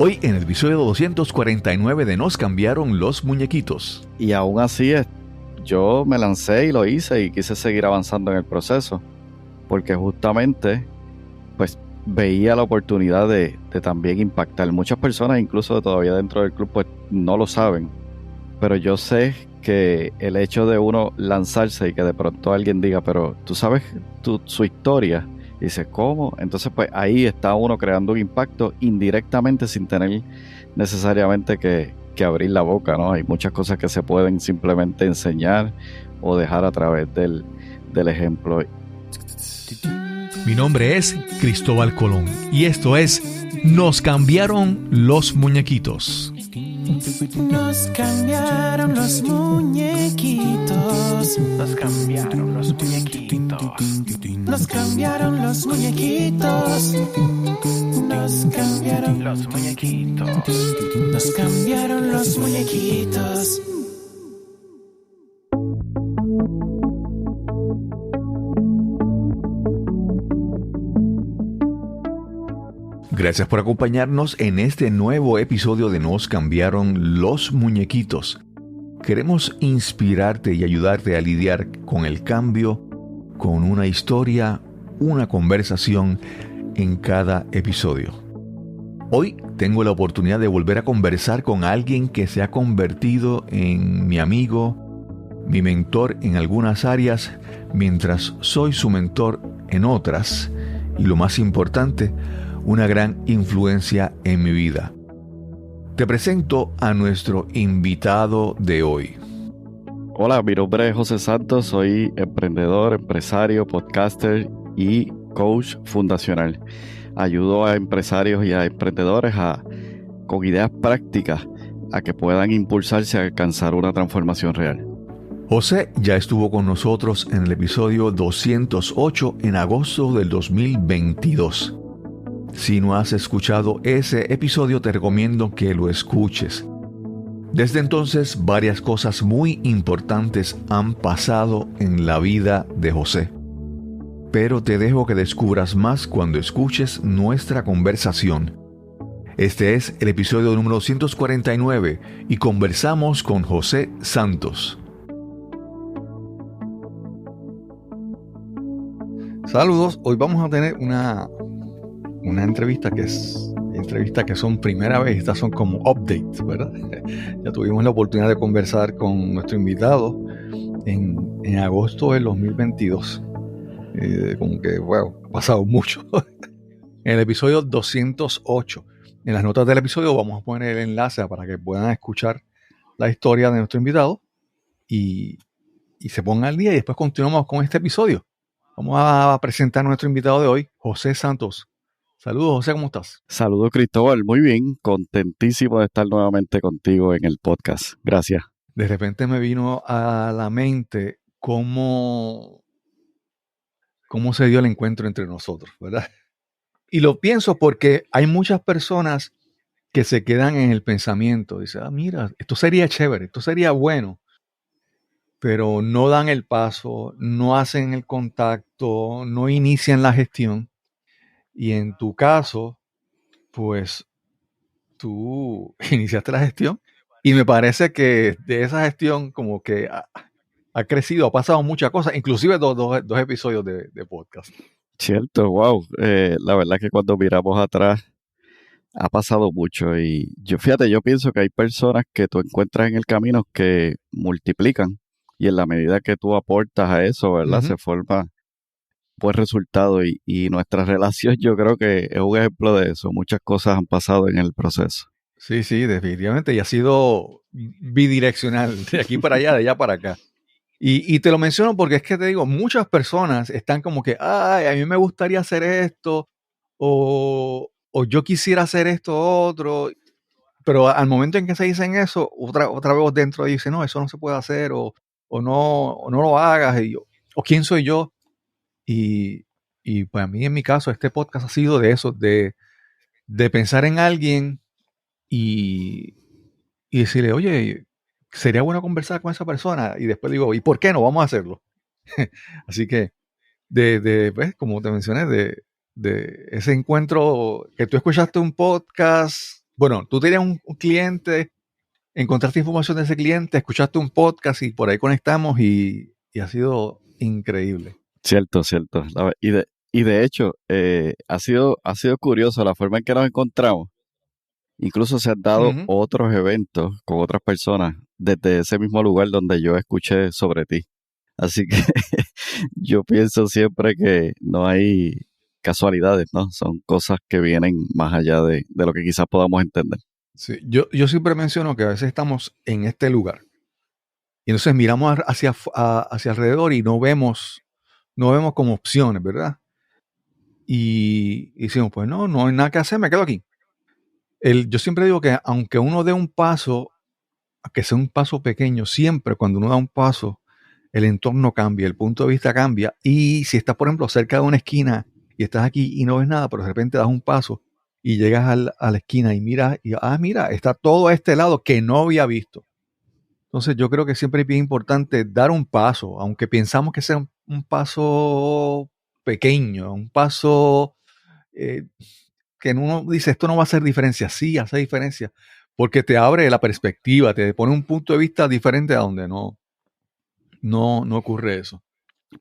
Hoy en el episodio 249 de Nos cambiaron los muñequitos. Y aún así yo me lancé y lo hice y quise seguir avanzando en el proceso, porque justamente pues veía la oportunidad de también impactar. Muchas personas, incluso todavía dentro del club, pues no lo saben, pero yo sé que el hecho de uno lanzarse y que de pronto alguien diga, pero tú sabes su historia, y dice, ¿cómo? Entonces pues ahí está uno creando un impacto indirectamente sin tener necesariamente que abrir la boca, ¿no? Hay muchas cosas que se pueden simplemente enseñar o dejar a través del ejemplo. Mi nombre es Cristóbal Colón y esto es Nos cambiaron los muñequitos. Nos cambiaron los muñequitos. Nos cambiaron los muñequitos. Nos cambiaron los muñequitos. Nos cambiaron Los muñequitos. Nos cambiaron los muñequitos. Gracias por acompañarnos en este nuevo episodio de Nos cambiaron los muñequitos. Queremos inspirarte y ayudarte a lidiar con el cambio, con una historia, una conversación en cada episodio. Hoy tengo la oportunidad de volver a conversar con alguien que se ha convertido en mi amigo, mi mentor en algunas áreas, mientras soy su mentor en otras, y lo más importante, una gran influencia en mi vida. Te presento a nuestro invitado de hoy. Hola, mi nombre es José Santos, soy emprendedor, empresario, podcaster y coach fundacional. Ayudo a empresarios y a emprendedores con ideas prácticas a que puedan impulsarse a alcanzar una transformación real. José ya estuvo con nosotros en el episodio 208 en agosto del 2022. Si no has escuchado ese episodio, te recomiendo que lo escuches. Desde entonces, varias cosas muy importantes han pasado en la vida de José. Pero te dejo que descubras más cuando escuches nuestra conversación. Este es el episodio número 249 y conversamos con José Santos. Saludos, hoy vamos a tener una entrevista que son primera vez, estas son como updates, ¿verdad? Ya tuvimos la oportunidad de conversar con nuestro invitado en agosto del 2022. Como que, wow, ha pasado mucho. En el episodio 208, en las notas del episodio vamos a poner el enlace para que puedan escuchar la historia de nuestro invitado y se pongan al día y después continuamos con este episodio. Vamos a presentar a nuestro invitado de hoy, José Santos. Saludos, José, ¿cómo estás? Saludos, Cristóbal, muy bien, contentísimo de estar nuevamente contigo en el podcast. Gracias. De repente me vino a la mente cómo se dio el encuentro entre nosotros, ¿verdad? Y lo pienso porque hay muchas personas que se quedan en el pensamiento. Dicen, mira, esto sería chévere, esto sería bueno. Pero no dan el paso, no hacen el contacto, no inician la gestión. Y en tu caso, pues tú iniciaste la gestión y me parece que de esa gestión como que ha crecido, ha pasado muchas cosas, inclusive dos episodios de podcast. Cierto, wow. La verdad que cuando miramos atrás ha pasado mucho y yo pienso que hay personas que tú encuentras en el camino que multiplican y en la medida que tú aportas a eso, ¿verdad? Uh-huh. Se forma buen resultado y nuestra relación yo creo que es un ejemplo de eso. Muchas cosas han pasado en el proceso. Sí, definitivamente. Y ha sido bidireccional, de aquí para allá, de allá para acá. Y te lo menciono porque es que te digo, muchas personas están como que, ay, a mí me gustaría hacer esto, o yo quisiera hacer esto otro, pero al momento en que se dicen eso, otra vez dentro dice, no, eso no se puede hacer, o no lo hagas, o quién soy yo. Y para mí, en mi caso, este podcast ha sido de eso, de pensar en alguien y decirle, oye, sería bueno conversar con esa persona. Y después digo, ¿y por qué no? Vamos a hacerlo. Así que, pues, como te mencioné, de ese encuentro que tú escuchaste un podcast Bueno, tú tenías un cliente, encontraste información de ese cliente, escuchaste un podcast y por ahí conectamos y ha sido increíble. Cierto, cierto. Y de hecho, ha sido curioso la forma en que nos encontramos. Incluso se han dado Ujú. otros eventos con otras personas desde ese mismo lugar donde yo escuché sobre ti. Así que yo pienso siempre que no hay casualidades, ¿no? Son cosas que vienen más allá de lo que quizás podamos entender. Sí, yo siempre menciono que a veces estamos en este lugar y entonces miramos hacia alrededor y no vemos como opciones, ¿verdad? Y decimos, pues no hay nada que hacer, me quedo aquí. Yo siempre digo que aunque uno dé un paso, que sea un paso pequeño, siempre cuando uno da un paso, el entorno cambia, el punto de vista cambia. Y si estás, por ejemplo, cerca de una esquina y estás aquí y no ves nada, pero de repente das un paso y llegas a la esquina y miras, y mira, está todo a este lado que no había visto. Entonces yo creo que siempre es bien importante dar un paso, aunque pensamos que sea un paso pequeño, un paso eh, que uno dice, esto no va a hacer diferencia. Sí, hace diferencia, porque te abre la perspectiva, te pone un punto de vista diferente a donde no ocurre eso.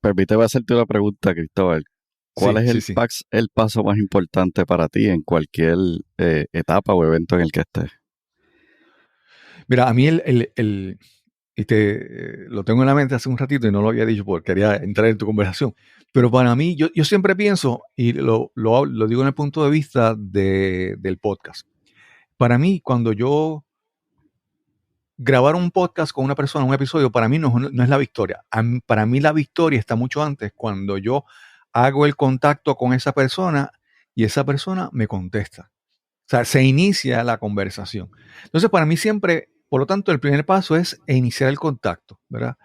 Permíteme hacerte una pregunta, Cristóbal. ¿Cuál Sí, es sí, sí. el paso más importante para ti en cualquier etapa o evento en el que estés? Mira, a mí lo tengo en la mente hace un ratito y no lo había dicho porque quería entrar en tu conversación. Pero para mí, yo siempre pienso, y lo digo en el punto de vista del podcast. Para mí, cuando yo grabar un podcast con una persona, un episodio, para mí no es la victoria. Para mí la victoria está mucho antes, cuando yo hago el contacto con esa persona y esa persona me contesta. O sea, se inicia la conversación. Entonces, para mí siempre, por lo tanto, el primer paso es iniciar el contacto, ¿verdad?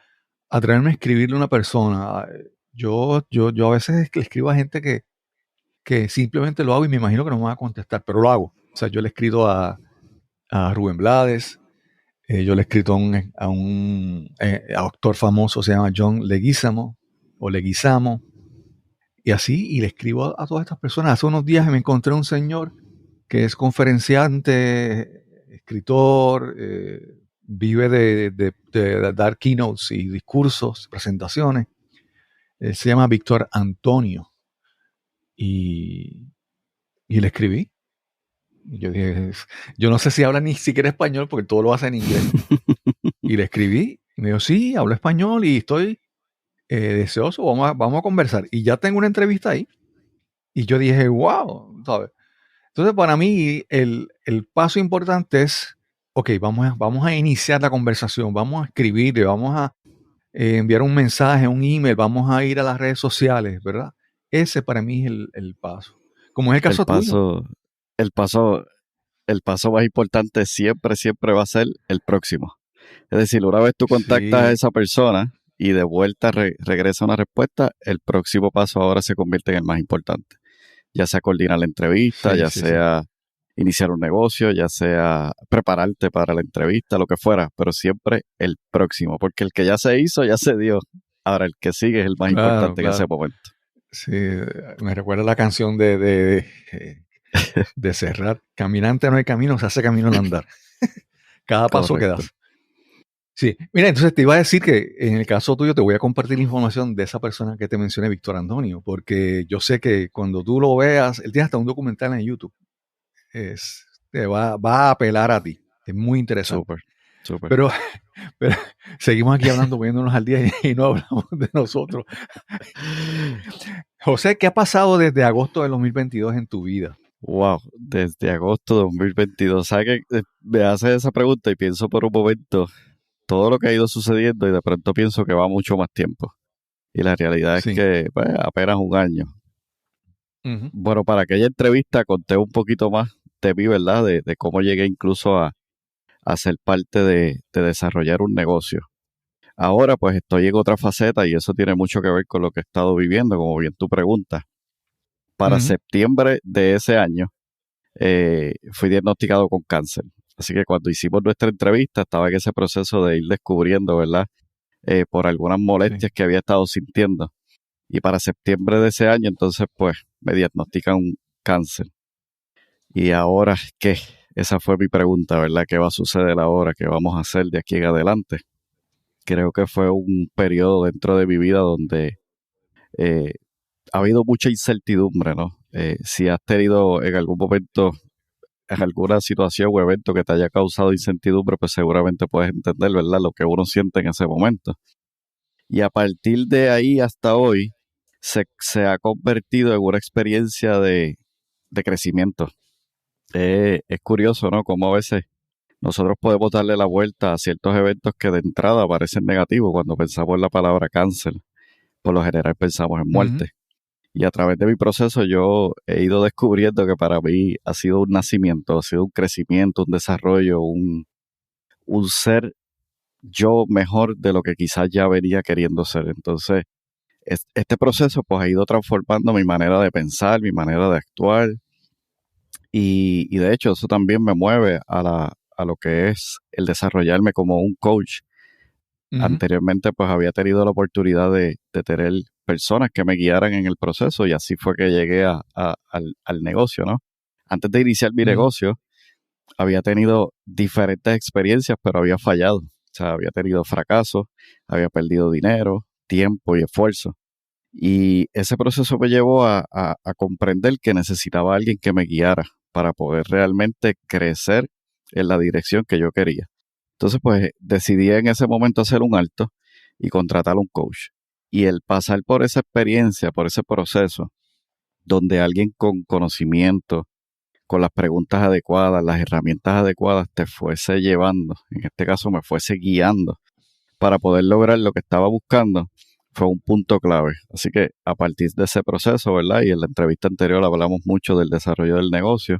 Atreverme a escribirle a una persona. Yo a veces le escribo a gente que simplemente lo hago y me imagino que no me va a contestar, pero lo hago. O sea, yo le he escrito a Rubén Blades, yo le he escrito a un actor famoso, se llama John Leguizamo, o Leguizamo, y así, y le escribo a todas estas personas. Hace unos días me encontré un señor que es conferenciante, escritor, vive de dar keynotes y discursos, presentaciones. Se llama Víctor Antonio, y, y le escribí. Y yo dije, yo no sé si habla ni siquiera español porque todo lo hace en inglés. Y le escribí y me dijo, sí, hablo español y estoy deseoso, vamos a conversar. Y ya tengo una entrevista ahí. Y yo dije, wow, ¿sabes? Entonces, para mí, el paso importante es, ok, vamos a iniciar la conversación, vamos a escribir, vamos a enviar un mensaje, un email, vamos a ir a las redes sociales, ¿verdad? Ese para mí es el paso. Como es el El caso tuyo. paso, el paso, el paso más importante siempre, siempre va a ser el próximo. Es decir, una vez tú contactas a Sí, esa persona y de vuelta regresa una respuesta, el próximo paso ahora se convierte en el más importante. Ya sea coordinar la entrevista, sí, ya sí, sí. sea iniciar un negocio, ya sea prepararte para la entrevista, lo que fuera, pero siempre el próximo, porque el que ya se hizo, ya se dio. Ahora el que sigue es el más Claro, importante en ese claro. momento. Sí, me recuerda la canción de Serrat. Caminante no hay camino, se hace camino al andar. Cada paso que Correcto. das. Sí, mira, entonces te iba a decir que en el caso tuyo te voy a compartir información de esa persona que te mencioné, Víctor Antonio, porque yo sé que cuando tú lo veas, él tiene hasta un documental en YouTube, te va a apelar a ti, es muy interesante. Súper, súper. Pero, pero seguimos aquí hablando, poniéndonos al día y no hablamos de nosotros. José, ¿qué ha pasado desde agosto del 2022 en tu vida? Wow, desde agosto de 2022. ¿Sabes qué? Me haces esa pregunta y pienso por un momento todo lo que ha ido sucediendo y de pronto pienso que va mucho más tiempo. Y la realidad es Sí. que pues, apenas un año. Ujú. Bueno, para aquella entrevista conté un poquito más de mí, ¿verdad? De cómo llegué incluso a ser parte de desarrollar un negocio. Ahora pues estoy en otra faceta y eso tiene mucho que ver con lo que he estado viviendo, como bien tú preguntas. Para Ujú. septiembre de ese año fui diagnosticado con cáncer. Así que cuando hicimos nuestra entrevista estaba en ese proceso de ir descubriendo, ¿verdad? Por algunas Sí. molestias que había estado sintiendo. Y para septiembre de ese año, entonces, pues, me diagnostican un cáncer. Y ahora, ¿qué? esa fue mi pregunta, ¿verdad? ¿Qué va a suceder ahora? ¿Qué vamos a hacer de aquí en adelante? Creo que fue un periodo dentro de mi vida donde eh, ha habido mucha incertidumbre, ¿no? Si has tenido en algún momento, en alguna situación o evento que te haya causado incertidumbre, pues seguramente puedes entender, ¿verdad? Lo que uno siente en ese momento. Y a partir de ahí hasta hoy, se ha convertido en una experiencia de crecimiento. Es curioso, ¿no? Cómo a veces nosotros podemos darle la vuelta a ciertos eventos que de entrada parecen negativos. Cuando pensamos en la palabra cáncer, por lo general pensamos en Ujú. muerte. Y a través de mi proceso yo he ido descubriendo que para mí ha sido un nacimiento, ha sido un crecimiento, un desarrollo, un ser yo mejor de lo que quizás ya venía queriendo ser. Entonces, este proceso pues ha ido transformando mi manera de pensar, mi manera de actuar y de hecho eso también me mueve a lo que es el desarrollarme como un coach. Ujú. Anteriormente pues había tenido la oportunidad de tener personas que me guiaran en el proceso y así fue que llegué al negocio, ¿no? Antes de iniciar mi Ujú. negocio había tenido diferentes experiencias pero había fallado. O sea, había tenido fracasos, había perdido dinero, tiempo y esfuerzo. Y ese proceso me llevó a comprender que necesitaba a alguien que me guiara para poder realmente crecer en la dirección que yo quería. Entonces, pues decidí en ese momento hacer un alto y contratar a un coach. Y el pasar por esa experiencia, por ese proceso, donde alguien con conocimiento, con las preguntas adecuadas, las herramientas adecuadas, te fuese llevando, en este caso me fuese guiando para poder lograr lo que estaba buscando, fue un punto clave. Así que a partir de ese proceso, ¿verdad? Y en la entrevista anterior hablamos mucho del desarrollo del negocio.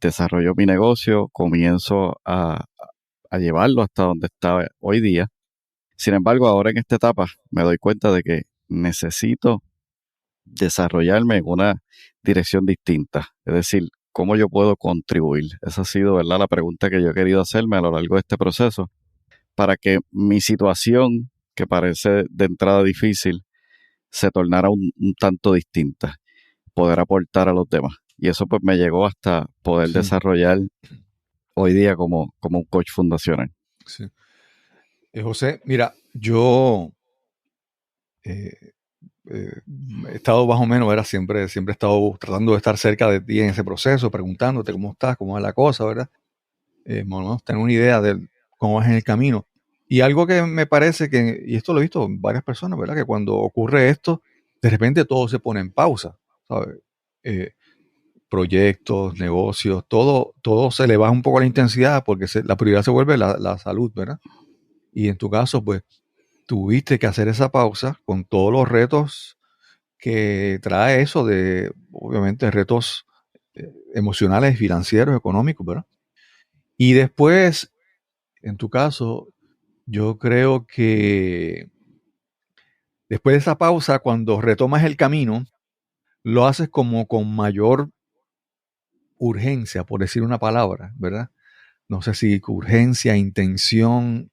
Desarrollo mi negocio, comienzo a llevarlo hasta donde está hoy día. Sin embargo, ahora en esta etapa me doy cuenta de que necesito desarrollarme en una dirección distinta. Es decir, ¿cómo yo puedo contribuir? Esa ha sido, ¿verdad?, la pregunta que yo he querido hacerme a lo largo de este proceso para que mi situación, que parece de entrada difícil, se tornara un tanto distinta, poder aportar a los demás. Y eso pues me llegó hasta poder Sí, desarrollar hoy día como un coach fundacional. sí. José, mira, yo eh, eh, he estado más o menos, ¿verdad? Siempre he estado tratando de estar cerca de ti en ese proceso, preguntándote cómo estás, cómo es la cosa, ¿verdad? Más o menos tener una idea de cómo vas en el camino. Y algo que me parece que, y esto lo he visto en varias personas, ¿verdad? Que cuando ocurre esto, de repente todo se pone en pausa, ¿sabes? Eh, Proyectos, negocios, todo se le baja un poco la intensidad porque la prioridad se vuelve la salud, ¿verdad? Y en tu caso, pues, tuviste que hacer esa pausa con todos los retos que trae eso de, obviamente, retos emocionales, financieros, económicos, ¿verdad? Y después, en tu caso, yo creo que después de esa pausa, cuando retomas el camino, lo haces como con mayor urgencia, por decir una palabra, ¿verdad? No sé si urgencia, intención,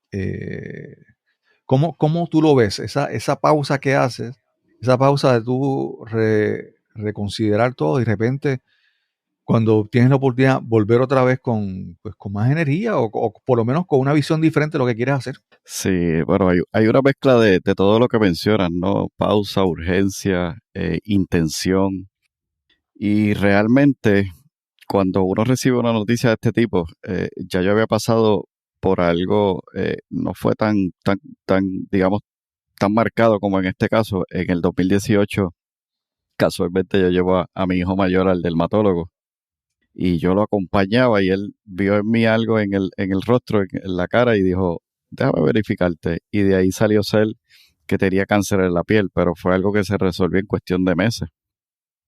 ¿cómo tú lo ves? Esa pausa que haces, esa pausa de tú reconsiderar todo y de repente, cuando tienes la oportunidad, volver otra vez pues, con más energía o por lo menos con una visión diferente de lo que quieres hacer. Sí, bueno, hay una mezcla de todo lo que mencionas, ¿no? Pausa, urgencia, intención. Y realmente, cuando uno recibe una noticia de este tipo, ya yo había pasado por algo, no fue tan, digamos, tan marcado como en este caso. En el 2018, casualmente yo llevo a mi hijo mayor al dermatólogo y yo lo acompañaba y él vio en mí algo en el rostro, en la cara y dijo, déjame verificarte. Y de ahí salió ser que tenía cáncer en la piel, pero fue algo que se resolvió en cuestión de meses.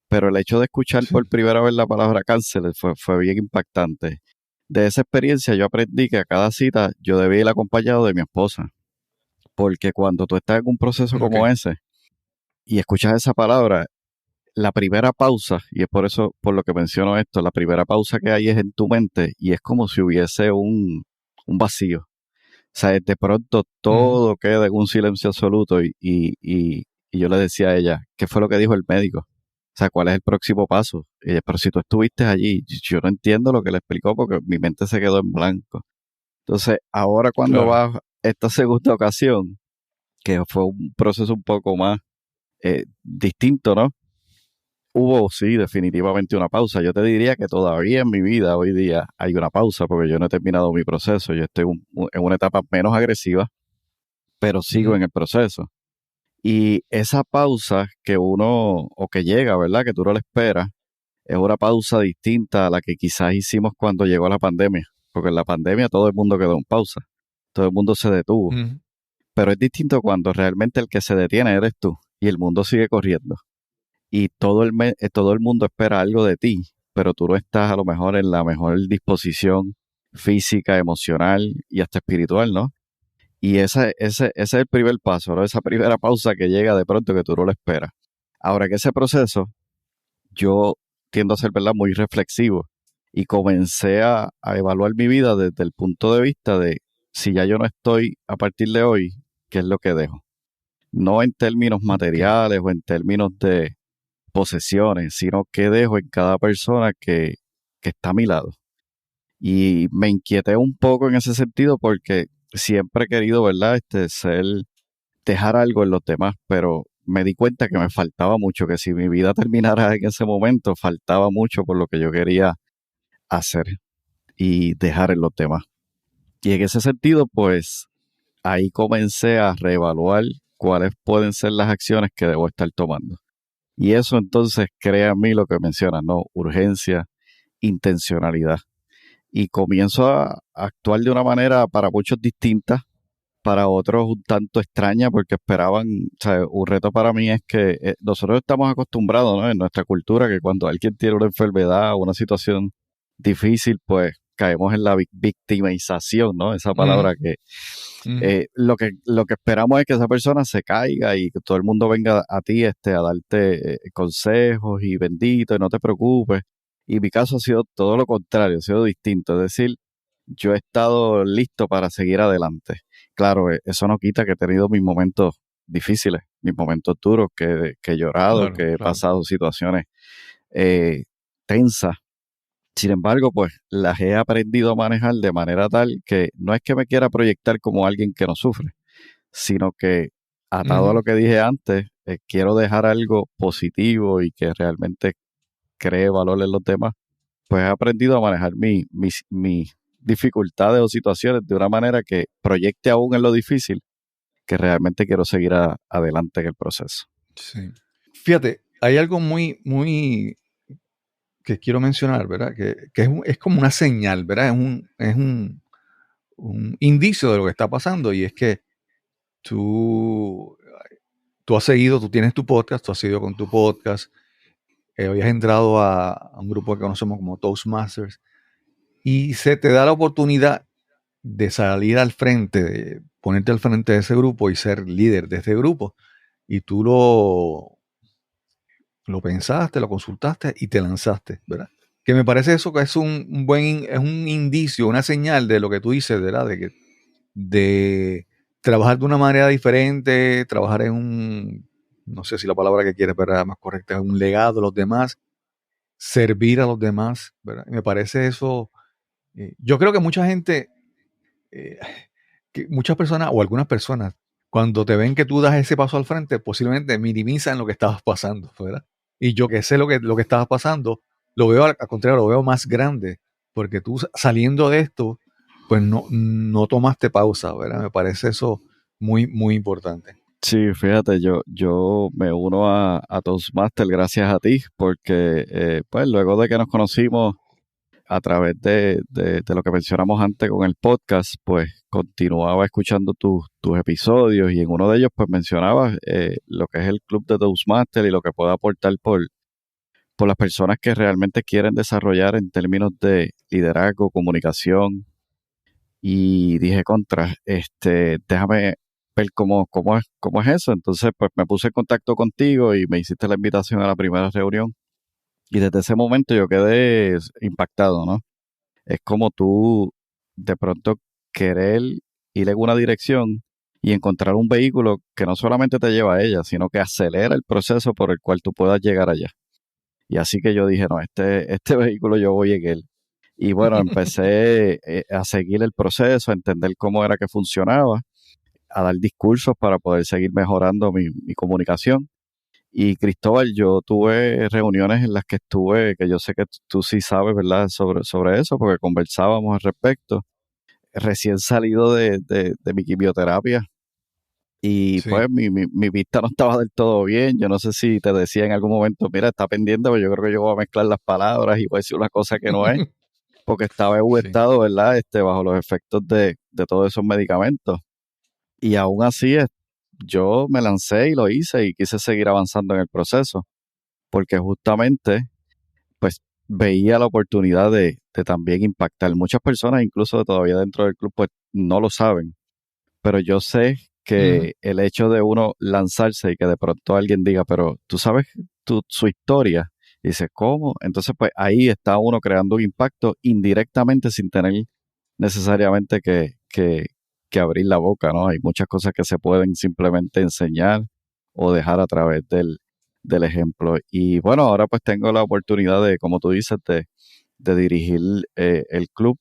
Pero el hecho de escuchar Sí. por primera vez la palabra cáncer fue bien impactante. De esa experiencia yo aprendí que a cada cita yo debía ir acompañado de mi esposa, porque cuando tú estás en un proceso Ok. como ese y escuchas esa palabra, la primera pausa, y es por eso, por lo que menciono esto, la primera pausa que hay es en tu mente y es como si hubiese un vacío. O sea, de pronto Ujú. todo queda en un silencio absoluto y yo le decía a ella, ¿qué fue lo que dijo el médico? O sea, ¿cuál es el próximo paso? Pero si tú estuviste allí, yo no entiendo lo que le explicó porque mi mente se quedó en blanco. Entonces, ahora cuando Claro. va esta segunda ocasión, que fue un proceso un poco más distinto, ¿no? Hubo, sí, definitivamente una pausa. Yo te diría que todavía en mi vida hoy día hay una pausa porque yo no he terminado mi proceso. Yo estoy en una etapa menos agresiva, pero sigo en el proceso. Y esa pausa que uno, o que llega, ¿verdad? Que tú no la esperas, es una pausa distinta a la que quizás hicimos cuando llegó la pandemia. Porque en la pandemia todo el mundo quedó en pausa, todo el mundo se detuvo. Ujú. Pero es distinto cuando realmente el que se detiene eres tú y el mundo sigue corriendo. Y todo el mundo espera algo de ti, pero tú no estás a lo mejor en la mejor disposición física, emocional y hasta espiritual, ¿no? Y ese es el primer paso, ¿no? Esa primera pausa que llega de pronto que tú no lo esperas. Ahora que ese proceso, yo tiendo a ser, ¿verdad?, muy reflexivo y comencé a evaluar mi vida desde el punto de vista de si ya yo no estoy a partir de hoy, ¿qué es lo que dejo? No en términos Ok. materiales o en términos de posesiones, sino qué dejo en cada persona que está a mi lado. Y me inquieté un poco en ese sentido porque siempre he querido, ¿verdad?, dejar algo en los demás, pero me di cuenta que me faltaba mucho, que si mi vida terminara en ese momento, faltaba mucho por lo que yo quería hacer y dejar en los demás. Y en ese sentido, pues ahí comencé a reevaluar cuáles pueden ser las acciones que debo estar tomando. Y eso entonces crea en mí lo que mencionas, ¿no? Urgencia, intencionalidad. Y comienzo a actuar de una manera para muchos distinta, para otros un tanto extraña, porque esperaban, o sea, un reto para mí es que nosotros estamos acostumbrados, ¿no?, en nuestra cultura, que cuando alguien tiene una enfermedad o una situación difícil, pues caemos en la victimización, ¿no? Esa Ujú, palabra que ujú. lo que esperamos es que esa persona se caiga y que todo el mundo venga a ti a darte consejos y bendito, y no te preocupes. Y mi caso ha sido todo lo contrario, ha sido distinto. Es decir, yo he estado listo para seguir adelante. Claro, eso no quita que he tenido mis momentos difíciles, mis momentos duros, que he llorado, Claro, que he claro. pasado situaciones eh, tensas. Sin embargo, pues las he aprendido a manejar de manera tal que no es que me quiera proyectar como alguien que no sufre, sino que atado a Ujú. lo que dije antes, quiero dejar algo positivo y que realmente cree valor en los demás, pues he aprendido a manejar mis dificultades o situaciones de una manera que proyecte aún en lo difícil que realmente quiero seguir adelante en el proceso. Sí. Fíjate, hay algo muy, muy que quiero mencionar, ¿verdad? Que es como una señal, ¿verdad? Un indicio de lo que está pasando y es que tú, tú has seguido, tú tienes tu podcast, tú has seguido con tu podcast, habías entrado a un grupo que conocemos como Toastmasters y se te da la oportunidad de salir al frente, de ponerte al frente de ese grupo y ser líder de ese grupo. Y tú lo pensaste, lo consultaste y te lanzaste, ¿verdad? Que me parece eso que es un buen, es un indicio, una señal de lo que tú dices, ¿verdad? De trabajar de una manera diferente, trabajar en no sé si la palabra que quieres, ¿verdad?, más correcta, es un legado a los demás, servir a los demás, ¿verdad? Y me parece eso, yo creo que mucha gente, eh, que muchas personas o algunas personas, cuando te ven que tú das ese paso al frente, posiblemente minimizan lo que estabas pasando, ¿verdad? Y yo que sé lo que estabas pasando, lo veo al contrario, lo veo más grande, porque tú saliendo de esto, pues no tomaste pausa, ¿verdad? Me parece eso muy, muy importante. Sí, fíjate, yo me uno a Toastmaster gracias a ti, porque pues luego de que nos conocimos a través de lo que mencionamos antes con el podcast, pues continuaba escuchando tus episodios y en uno de ellos pues mencionabas lo que es el club de Toastmaster y lo que puede aportar por las personas que realmente quieren desarrollar en términos de liderazgo, comunicación y dije contra, déjame ver cómo es eso. Entonces pues me puse en contacto contigo y me hiciste la invitación a la primera reunión y desde ese momento yo quedé impactado, ¿no? Es como tú de pronto querer ir en una dirección y encontrar un vehículo que no solamente te lleva a ella, sino que acelera el proceso por el cual tú puedas llegar allá. Y así que yo dije, no, este vehículo yo voy en él. Y bueno, empecé a seguir el proceso, a entender cómo era que funcionaba, a dar discursos para poder seguir mejorando mi comunicación. Y Cristóbal, yo tuve reuniones en las que estuve, que yo sé que tú sí sabes, ¿verdad?, sobre eso, porque conversábamos al respecto. Recién salido de mi quimioterapia y Sí. pues mi vista no estaba del todo bien. Yo no sé si te decía en algún momento, mira, está pendiente, pero yo creo que yo voy a mezclar las palabras y voy a decir una cosa que no es, porque estaba en un Sí. estado, ¿verdad?, bajo los efectos de todos esos medicamentos. Y aún así, yo me lancé y lo hice y quise seguir avanzando en el proceso, porque justamente, pues, veía la oportunidad de también impactar. Muchas personas, incluso todavía dentro del club, pues, no lo saben, pero yo sé Ujú. que el hecho de uno lanzarse y que de pronto alguien diga, pero tú sabes su historia, y dice, ¿cómo? Entonces, pues, ahí está uno creando un impacto indirectamente sin tener necesariamente que abrir la boca, ¿no? Hay muchas cosas que se pueden simplemente enseñar o dejar a través del ejemplo. Y bueno, ahora pues tengo la oportunidad de, como tú dices, de dirigir el club,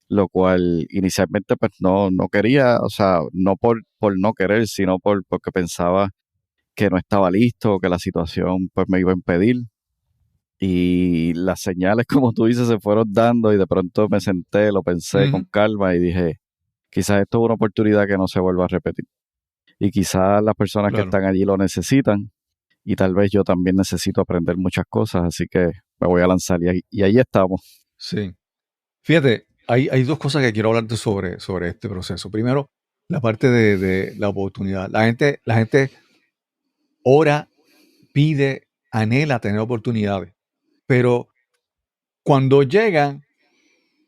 lo cual inicialmente pues no quería, o sea, no por no querer, sino porque pensaba que no estaba listo, que la situación pues me iba a impedir. Y las señales, como tú dices, se fueron dando y de pronto me senté, lo pensé con Ujú. calma y dije, quizás esto es una oportunidad que no se vuelva a repetir. Y quizás las personas que Claro. están allí lo necesitan y tal vez yo también necesito aprender muchas cosas, así que me voy a lanzar y ahí estamos. Sí. Fíjate, hay dos cosas que quiero hablarte sobre este proceso. Primero, la parte de la oportunidad. La gente ora, pide, anhela tener oportunidades, pero cuando llegan,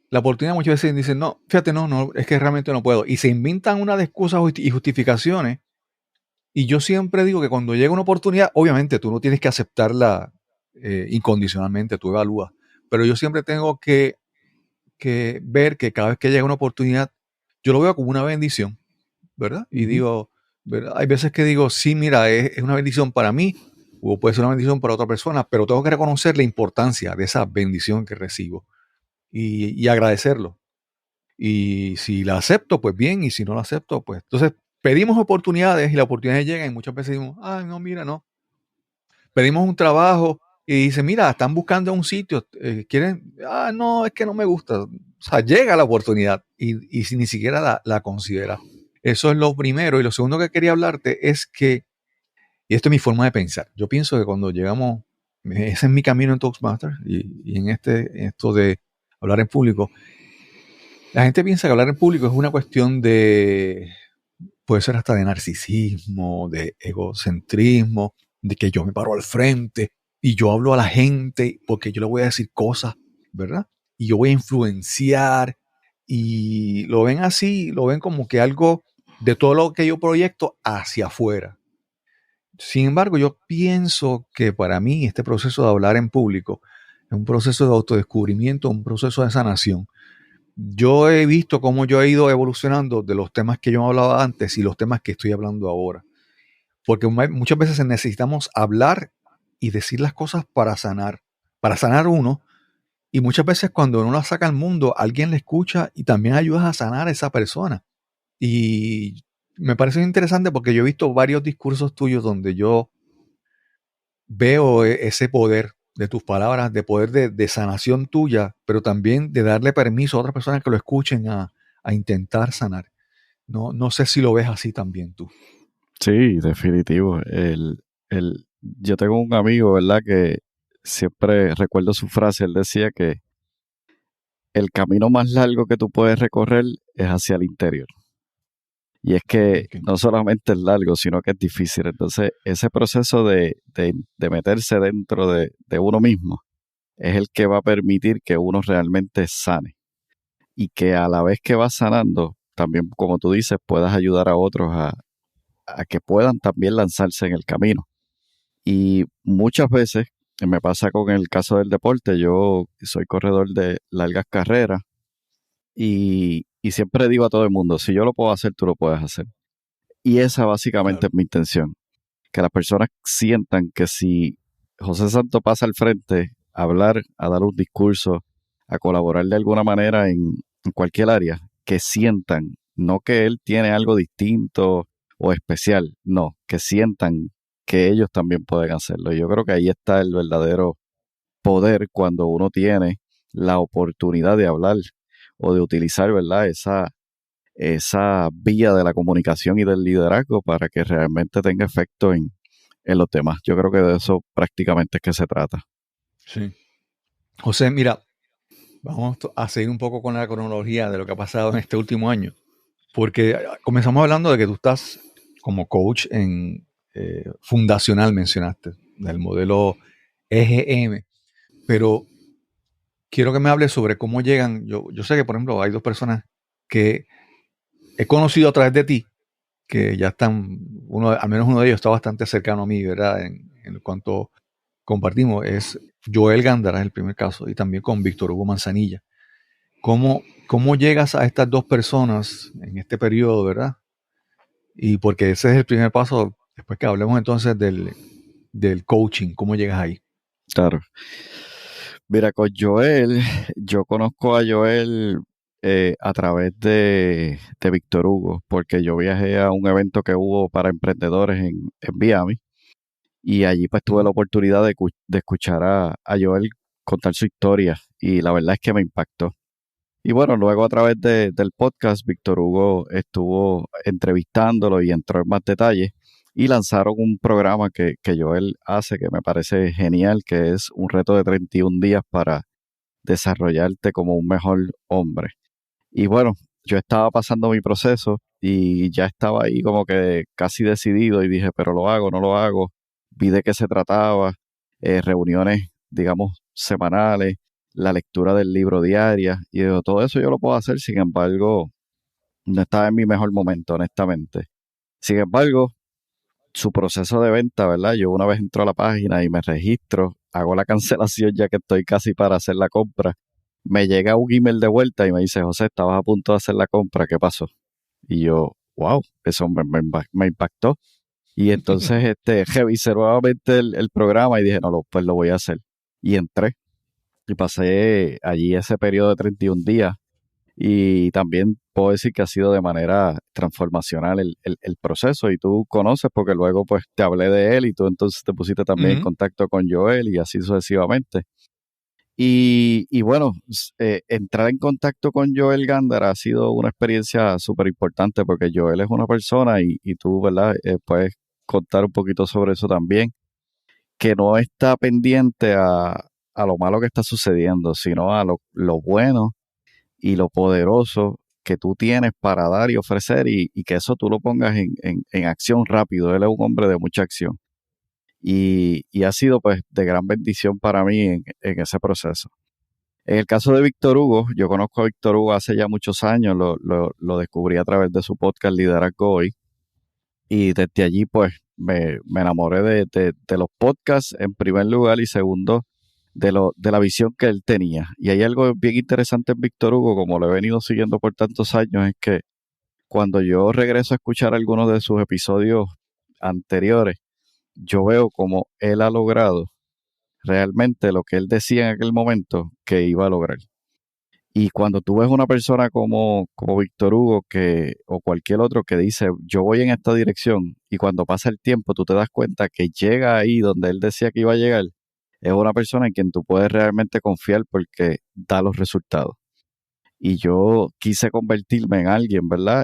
la oportunidad muchas veces dicen, no, fíjate, no, es que realmente no puedo. Y se inventan una de excusas y justificaciones. Y yo siempre digo que cuando llega una oportunidad, obviamente tú no tienes que aceptarla incondicionalmente, tú evalúas. Pero yo siempre tengo que ver que cada vez que llega una oportunidad, yo lo veo como una bendición, ¿verdad? Y Ujú. digo, ¿verdad? Hay veces que digo, sí, mira, es una bendición para mí, o puede ser una bendición para otra persona, pero tengo que reconocer la importancia de esa bendición que recibo y agradecerlo. Y si la acepto, pues bien, y si no la acepto, pues entonces pedimos oportunidades y las oportunidades llegan y muchas veces decimos, ay, no, mira, no. Pedimos un trabajo y dice, mira, están buscando un sitio, quieren, no, es que no me gusta. O sea, llega la oportunidad y si ni siquiera la considera. Eso es lo primero. Y lo segundo que quería hablarte es que, y esto es mi forma de pensar, yo pienso que cuando llegamos, ese es mi camino en Toastmasters y en esto de hablar en público, la gente piensa que hablar en público es una cuestión de, puede ser hasta de narcisismo, de egocentrismo, de que yo me paro al frente y yo hablo a la gente porque yo le voy a decir cosas, ¿verdad? Y yo voy a influenciar y lo ven así, lo ven como que algo de todo lo que yo proyecto hacia afuera. Sin embargo, yo pienso que para mí este proceso de hablar en público es un proceso de autodescubrimiento, un proceso de sanación. Yo he visto cómo yo he ido evolucionando de los temas que yo hablaba antes y los temas que estoy hablando ahora. Porque muchas veces necesitamos hablar y decir las cosas para sanar uno. Y muchas veces cuando uno la saca al mundo, alguien le escucha y también ayudas a sanar a esa persona. Y me parece interesante porque yo he visto varios discursos tuyos donde yo veo ese poder de tus palabras, de poder de sanación tuya, pero también de darle permiso a otras personas que lo escuchen a intentar sanar. No sé si lo ves así también tú. Sí, definitivo. Yo tengo un amigo, ¿verdad? Que siempre recuerdo su frase, él decía que el camino más largo que tú puedes recorrer es hacia el interior. Y es que Okay. no solamente es largo, sino que es difícil. Entonces, ese proceso de meterse dentro de uno mismo es el que va a permitir que uno realmente sane. Y que a la vez que vas sanando, también, como tú dices, puedas ayudar a otros a que puedan también lanzarse en el camino. Y muchas veces, me pasa con el caso del deporte, yo soy corredor de largas carreras y siempre digo a todo el mundo, si yo lo puedo hacer, tú lo puedes hacer. Y esa básicamente Claro. es mi intención, que las personas sientan que si José Santo pasa al frente a hablar, a dar un discurso, a colaborar de alguna manera en cualquier área, que sientan, no que él tiene algo distinto o especial, no, que sientan que ellos también pueden hacerlo. Yo creo que ahí está el verdadero poder cuando uno tiene la oportunidad de hablar o de utilizar, ¿verdad? Esa vía de la comunicación y del liderazgo para que realmente tenga efecto en los demás. Yo creo que de eso prácticamente es que se trata. Sí. José, mira, vamos a seguir un poco con la cronología de lo que ha pasado en este último año, porque comenzamos hablando de que tú estás como coach en fundacional, mencionaste, del modelo EGM, pero quiero que me hables sobre cómo llegan. Yo sé que, por ejemplo, hay dos personas que he conocido a través de ti, que ya están, al menos uno de ellos está bastante cercano a mí, ¿verdad? En cuanto compartimos, es Joel Gándara, es el primer caso, y también con Víctor Hugo Manzanilla. ¿Cómo llegas a estas dos personas en este periodo, verdad? Y porque ese es el primer paso, después que hablemos entonces del coaching, ¿cómo llegas ahí? Claro. Mira, con Joel, yo conozco a Joel a través de Víctor Hugo, porque yo viajé a un evento que hubo para emprendedores en Miami, y allí pues tuve la oportunidad de escuchar a Joel contar su historia, y la verdad es que me impactó. Y bueno, luego a través del podcast, Víctor Hugo estuvo entrevistándolo y entró en más detalles y lanzaron un programa que Joel hace que me parece genial, que es un reto de 31 días para desarrollarte como un mejor hombre. Y bueno, yo estaba pasando mi proceso y ya estaba ahí como que casi decidido y dije, pero lo hago, no lo hago. Vi de qué se trataba, reuniones, digamos, semanales, la lectura del libro diaria y digo, todo eso yo lo puedo hacer, sin embargo, no estaba en mi mejor momento, honestamente. Sin embargo, su proceso de venta, ¿verdad? Yo una vez entro a la página y me registro, hago la cancelación ya que estoy casi para hacer la compra. Me llega un email de vuelta y me dice, José, estabas a punto de hacer la compra, ¿qué pasó? Y yo, wow, eso me impactó. Y entonces revisé nuevamente el programa y dije, no, pues lo voy a hacer. Y entré y pasé allí ese periodo de 31 días. Y también puedo decir que ha sido de manera transformacional el proceso, y tú conoces porque luego pues te hablé de él y tú entonces te pusiste también en contacto con Joel y así sucesivamente. Y bueno, entrar en contacto con Joel Gándara ha sido una experiencia súper importante porque Joel es una persona y tú, ¿verdad? Puedes contar un poquito sobre eso también, que no está pendiente a lo malo que está sucediendo, sino a lo bueno y lo poderoso que tú tienes para dar y ofrecer, y que eso tú lo pongas en acción rápido. Él es un hombre de mucha acción y ha sido pues de gran bendición para mí en ese proceso. En el caso de Víctor Hugo, yo conozco a Víctor Hugo hace ya muchos años, lo descubrí a través de su podcast Liderazgo Hoy, y desde allí pues me enamoré de los podcasts en primer lugar, y segundo, de la visión que él tenía. Y hay algo bien interesante en Víctor Hugo, como lo he venido siguiendo por tantos años, es que cuando yo regreso a escuchar algunos de sus episodios anteriores, yo veo como él ha logrado realmente lo que él decía en aquel momento que iba a lograr. Y cuando tú ves una persona como Víctor Hugo o cualquier otro que dice, yo voy en esta dirección, y cuando pasa el tiempo tú te das cuenta que llega ahí donde él decía que iba a llegar, es una persona en quien tú puedes realmente confiar porque da los resultados. Y yo quise convertirme en alguien, ¿verdad?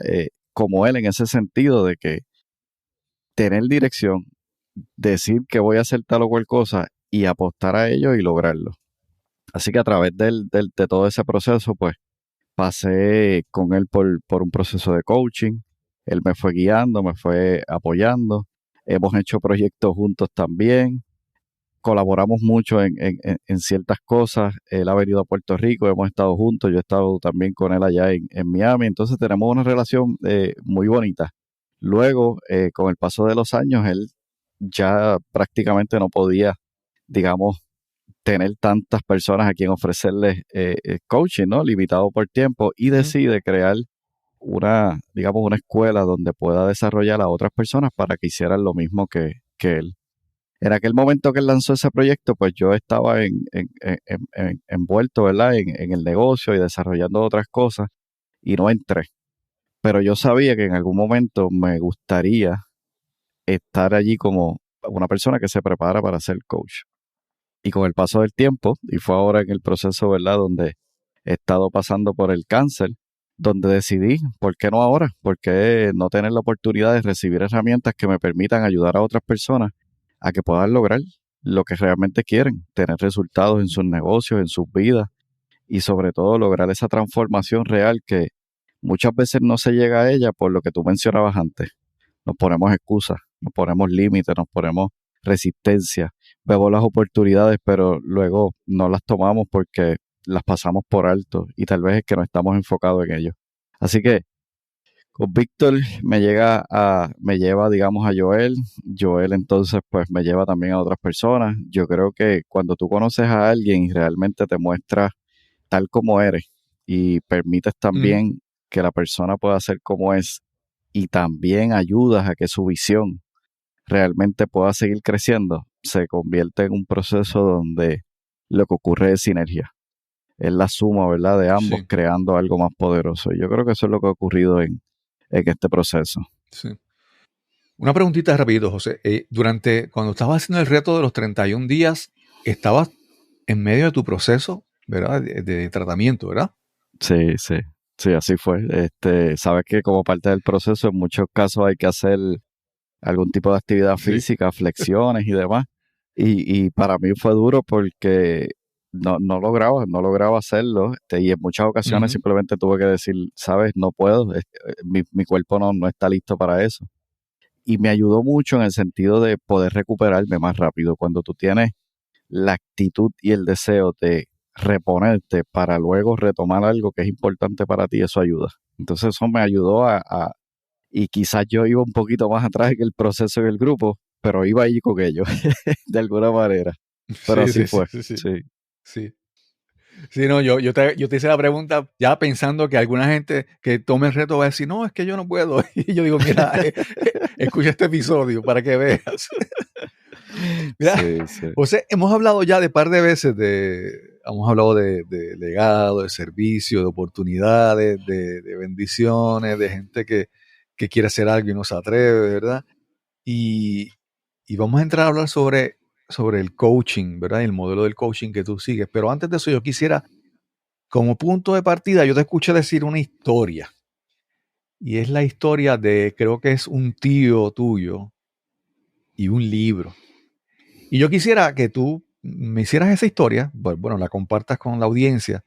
Como él, en ese sentido de que tener dirección, decir que voy a hacer tal o cual cosa y apostar a ello y lograrlo. Así que a través de todo ese proceso, pues pasé con él por un proceso de coaching. Él me fue guiando, me fue apoyando. Hemos hecho proyectos juntos también. Colaboramos mucho en ciertas cosas. Él ha venido a Puerto Rico, hemos estado juntos. Yo he estado también con él allá en Miami. Entonces tenemos una relación muy bonita. Luego, con el paso de los años, él ya prácticamente no podía, digamos, tener tantas personas a quien ofrecerles coaching, ¿no? Limitado por tiempo, y decide crear digamos, una escuela donde pueda desarrollar a otras personas para que hicieran lo mismo que él. En aquel momento que él lanzó ese proyecto, pues yo estaba envuelto, ¿verdad? En el negocio y desarrollando otras cosas y no entré. Pero yo sabía que en algún momento me gustaría estar allí como una persona que se prepara para ser coach. Y con el paso del tiempo, y fue ahora en el proceso, ¿verdad? Donde he estado pasando por el cáncer, donde decidí, ¿por qué no ahora? ¿Por qué no tener la oportunidad de recibir herramientas que me permitan ayudar a otras personas a que puedan lograr lo que realmente quieren, tener resultados en sus negocios, en sus vidas y sobre todo lograr esa transformación real que muchas veces no se llega a ella por lo que tú mencionabas antes. Nos ponemos excusas, nos ponemos límites, nos ponemos resistencia, vemos las oportunidades, pero luego no las tomamos porque las pasamos por alto y tal vez es que no estamos enfocados en ello. Así que con Víctor me lleva, digamos, a Joel. Joel entonces pues me lleva también a otras personas. Yo creo que cuando tú conoces a alguien y realmente te muestras tal como eres y permites Ujú. también que la persona pueda ser como es y también ayudas a que su visión realmente pueda seguir creciendo, se convierte en un proceso donde lo que ocurre es sinergia. Es la suma, ¿verdad?, de ambos Sí, creando algo más poderoso. Y yo creo que eso es lo que ha ocurrido en este proceso. sí. Una preguntita rapidito, José. Cuando estabas haciendo el reto de los 31 días, estabas en medio de tu proceso, ¿verdad? De tratamiento, ¿verdad? Sí, sí, sí, así fue. Sabes que como parte del proceso, en muchos casos hay que hacer algún tipo de actividad Sí. física, flexiones y demás. Y para mí fue duro porque no lograba hacerlo. Y en muchas ocasiones Ujú. simplemente tuve que decir, sabes, no puedo, mi cuerpo no está listo para eso. Y me ayudó mucho en el sentido de poder recuperarme más rápido. Cuando tú tienes la actitud y el deseo de reponerte para luego retomar algo que es importante para ti, eso ayuda. Entonces eso me ayudó y quizás yo iba un poquito más atrás en el proceso en el grupo, pero iba ahí con ellos, de alguna manera. Pero Sí, así sí, sí, fue, sí, sí. sí. Sí. Sí, no, yo te hice la pregunta ya pensando que alguna gente que tome el reto va a decir, no, es que yo no puedo. Y yo digo, mira, escucha este episodio para que veas. Mira, Sí, sí. José, hemos hablado ya de par de veces hemos hablado de legado, de servicio, de oportunidades, de bendiciones, de gente que quiere hacer algo y no se atreve, ¿verdad? Y, y vamos a entrar a hablar sobre el coaching, ¿verdad? El modelo del coaching que tú sigues. Pero antes de eso, yo quisiera, como punto de partida, yo te escuché decir una historia. Y es la historia creo que es un tío tuyo y un libro. Y yo quisiera que tú me hicieras esa historia, bueno, la compartas con la audiencia,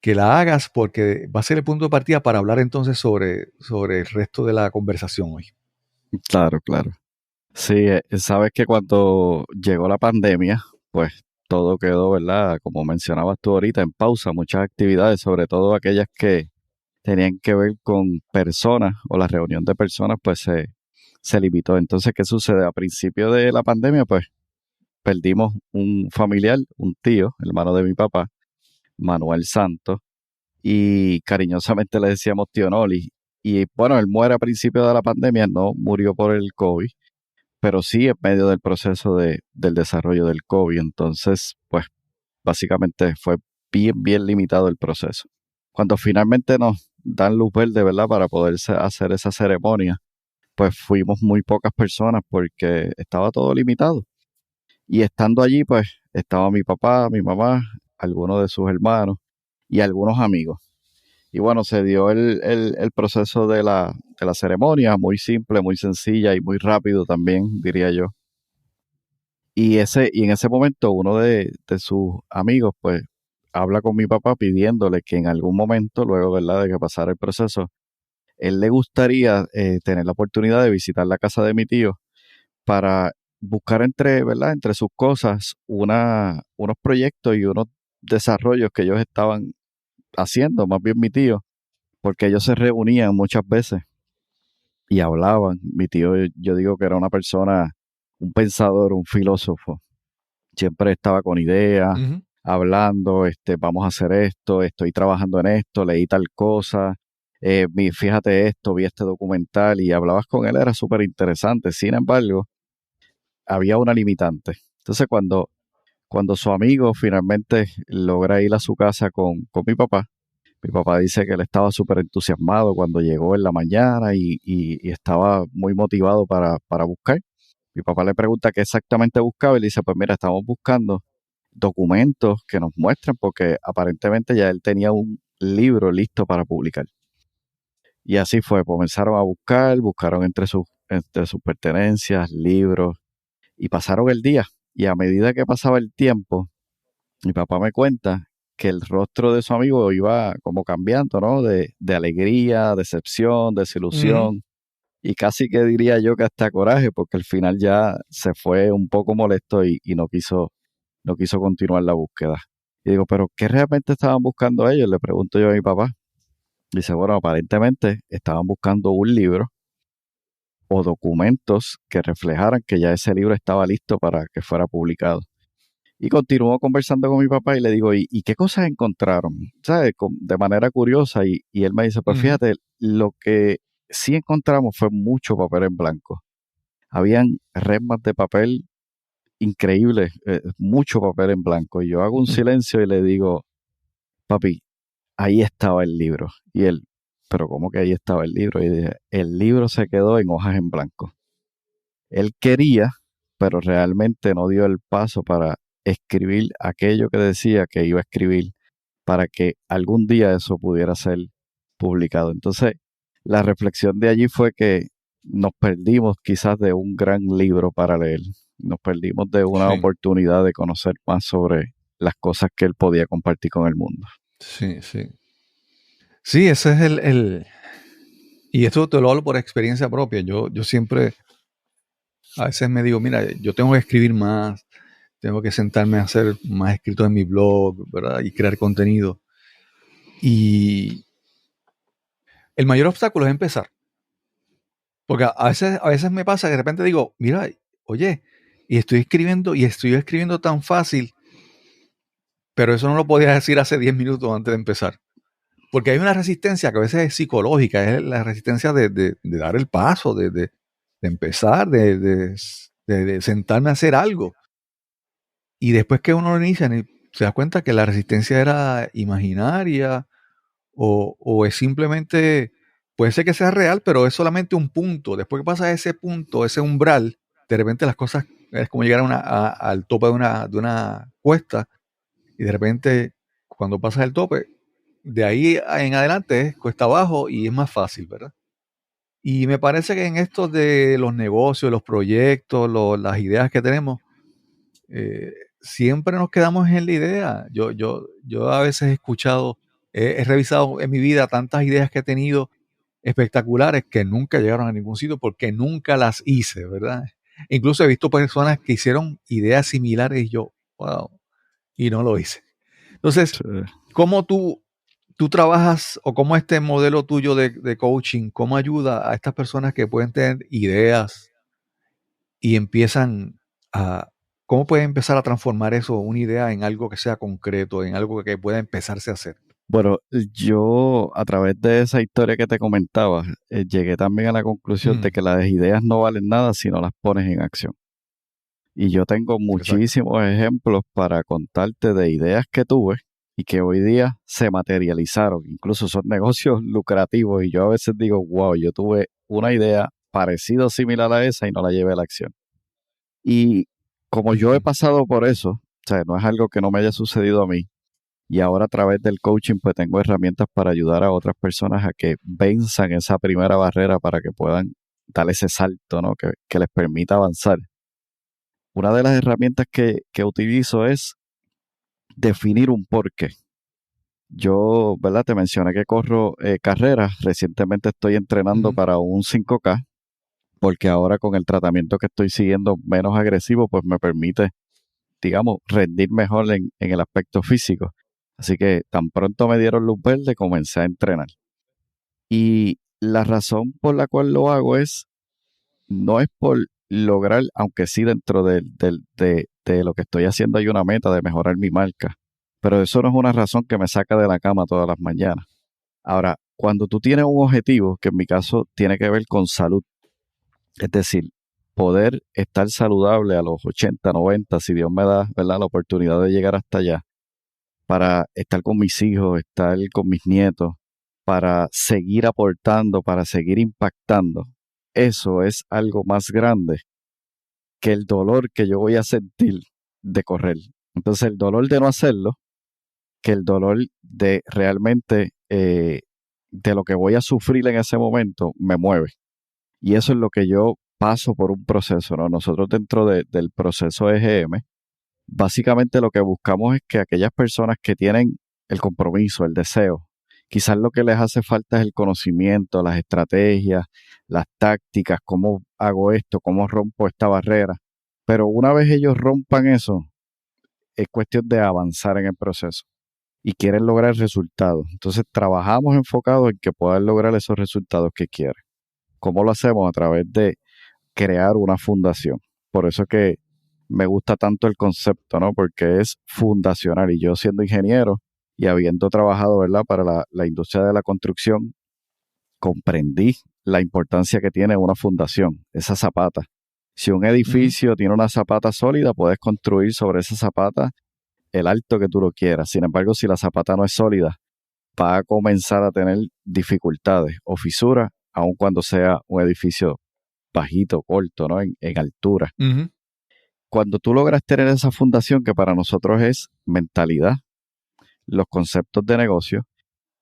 que la hagas porque va a ser el punto de partida para hablar entonces sobre el resto de la conversación hoy. Claro, claro. Sí, sabes que cuando llegó la pandemia, pues todo quedó, ¿verdad? Como mencionabas tú ahorita, en pausa, muchas actividades, sobre todo aquellas que tenían que ver con personas o la reunión de personas, pues se limitó. Entonces, ¿qué sucede? A principio de la pandemia, pues perdimos un familiar, un tío, hermano de mi papá, Manuel Santos, y cariñosamente le decíamos tío Noli. Y bueno, él muere a principio de la pandemia, no murió por el COVID, pero sí en medio del proceso del desarrollo del COVID. Entonces, pues básicamente fue bien limitado el proceso. Cuando finalmente nos dan luz verde, ¿verdad? Para poder hacer esa ceremonia, pues fuimos muy pocas personas porque estaba todo limitado. Y estando allí, pues estaba mi papá, mi mamá, algunos de sus hermanos y algunos amigos. Y bueno, se dio el proceso de la ceremonia, muy simple, muy sencilla y muy rápido también, diría yo. Y en ese momento uno de sus amigos, pues, habla con mi papá pidiéndole que en algún momento, luego, ¿verdad?, de que pasara el proceso, él le gustaría tener la oportunidad de visitar la casa de mi tío para buscar entre, ¿verdad?, entre sus cosas unos proyectos y unos desarrollos que ellos estaban haciendo, más bien mi tío, porque ellos se reunían muchas veces y hablaban. Mi tío, yo digo que era una persona, un pensador, un filósofo. Siempre estaba con ideas, Ujú. hablando, vamos a hacer esto, estoy trabajando en esto, leí tal cosa, fíjate esto, vi este documental y hablabas con él, era súper interesante. Sin embargo, había una limitante. Entonces, cuando su amigo finalmente logra ir a su casa con mi papá dice que él estaba súper entusiasmado cuando llegó en la mañana y estaba muy motivado para buscar. Mi papá le pregunta qué exactamente buscaba y le dice, pues mira, estamos buscando documentos que nos muestran porque aparentemente ya él tenía un libro listo para publicar. Y así fue, comenzaron a buscaron entre sus pertenencias, libros, y pasaron el día. Y a medida que pasaba el tiempo, mi papá me cuenta que el rostro de su amigo iba como cambiando, ¿no? De alegría, decepción, Ujú. desilusión, y casi que diría yo que hasta coraje, porque al final ya se fue un poco molesto y no quiso continuar la búsqueda. Y digo, ¿pero qué realmente estaban buscando ellos? Le pregunto yo a mi papá. Dice, bueno, aparentemente estaban buscando un libro o documentos que reflejaran que ya ese libro estaba listo para que fuera publicado. Y continuó conversando con mi papá y le digo, ¿y qué cosas encontraron? ¿Sabes? De manera curiosa. Y él me dice, pues Ujú. fíjate, lo que sí encontramos fue mucho papel en blanco. Habían resmas de papel increíbles, mucho papel en blanco. Y yo hago un silencio y le digo, papi, ahí estaba el libro. Y él, pero ¿cómo que ahí estaba el libro? Y dije, el libro se quedó en hojas en blanco. Él quería, pero realmente no dio el paso para escribir aquello que decía que iba a escribir para que algún día eso pudiera ser publicado. Entonces, la reflexión de allí fue que nos perdimos quizás de un gran libro para leer. Nos perdimos de una Sí, oportunidad de conocer más sobre las cosas que él podía compartir con el mundo. sí, sí. Sí, ese es y esto te lo hablo por experiencia propia. Yo siempre, a veces me digo, mira, yo tengo que escribir más, tengo que sentarme a hacer más escritos en mi blog, ¿verdad? Y crear contenido. Y el mayor obstáculo es empezar. Porque a veces me pasa que de repente digo, mira, oye, y estoy escribiendo tan fácil, pero eso no lo podía decir hace 10 minutos antes de empezar. Porque hay una resistencia que a veces es psicológica, es la resistencia de dar el paso, de empezar, de sentarme a hacer algo. Y después que uno lo inicia, se da cuenta que la resistencia era imaginaria o es simplemente, puede ser que sea real, pero es solamente un punto. Después que pasa ese punto, ese umbral, de repente las cosas es como llegar al tope de una cuesta y de repente cuando pasas el tope, de ahí en adelante es cuesta abajo y es más fácil, ¿verdad? Y me parece que en esto de los negocios, los proyectos, las ideas que tenemos, siempre nos quedamos en la idea. Yo a veces he escuchado, he revisado en mi vida tantas ideas que he tenido espectaculares que nunca llegaron a ningún sitio porque nunca las hice, ¿verdad? Incluso he visto personas que hicieron ideas similares y yo, wow, y no lo hice. Entonces, Sí. ¿cómo tú trabajas o cómo este modelo tuyo de coaching, cómo ayuda a estas personas que pueden tener ideas y empiezan a, cómo pueden empezar a transformar eso, una idea, en algo que sea concreto, en algo que pueda empezarse a hacer? Bueno, yo a través de esa historia que te comentaba, llegué también a la conclusión de Mm, que las ideas no valen nada si no las pones en acción. Y yo tengo exacto. muchísimos ejemplos para contarte de ideas que tuve y que hoy día se materializaron. Incluso son negocios lucrativos y yo a veces digo, wow, yo tuve una idea parecida o similar a esa y no la llevé a la acción. Y como yo he Ujú. pasado por eso, o sea, no es algo que no me haya sucedido a mí, y ahora a través del coaching pues tengo herramientas para ayudar a otras personas a que venzan esa primera barrera para que puedan dar ese salto, ¿no? Que les permita avanzar. Una de las herramientas que utilizo es definir un porqué. Yo, ¿verdad? Te mencioné que corro carreras. Recientemente estoy entrenando Ujú. para un 5K, porque ahora con el tratamiento que estoy siguiendo menos agresivo, pues me permite, digamos, rendir mejor en el aspecto físico. Así que tan pronto me dieron luz verde, comencé a entrenar. Y la razón por la cual lo hago no es por lograr, aunque sí dentro de lo que estoy haciendo hay una meta de mejorar mi marca, pero eso no es una razón que me saca de la cama todas las mañanas. Ahora, cuando tú tienes un objetivo, que en mi caso tiene que ver con salud, es decir, poder estar saludable a los 80, 90, si Dios me da, ¿verdad?, la oportunidad de llegar hasta allá, para estar con mis hijos, estar con mis nietos, para seguir aportando, para seguir impactando. Eso es algo más grande que el dolor que yo voy a sentir de correr. Entonces, el dolor de no hacerlo, que el dolor de realmente de lo que voy a sufrir en ese momento, me mueve. Y eso es lo que yo paso por un proceso, ¿no? Nosotros dentro del proceso EGM, básicamente lo que buscamos es que aquellas personas que tienen el compromiso, el deseo, quizás lo que les hace falta es el conocimiento, las estrategias, las tácticas, cómo hago esto, cómo rompo esta barrera. Pero una vez ellos rompan eso, es cuestión de avanzar en el proceso y quieren lograr resultados. Entonces trabajamos enfocados en que puedan lograr esos resultados que quieren. ¿Cómo lo hacemos? A través de crear una fundación. Por eso que me gusta tanto el concepto, ¿no? Porque es fundacional. Y yo siendo ingeniero y habiendo trabajado, ¿verdad?, para la industria de la construcción, comprendí la importancia que tiene una fundación, esa zapata. Si un edificio tiene una zapata sólida, puedes construir sobre esa zapata el alto que tú lo quieras. Sin embargo, si la zapata no es sólida, va a comenzar a tener dificultades o fisuras, aun cuando sea un edificio bajito, corto, ¿no?, en altura. Ujú. Cuando tú logras tener esa fundación, que para nosotros es mentalidad, los conceptos de negocio,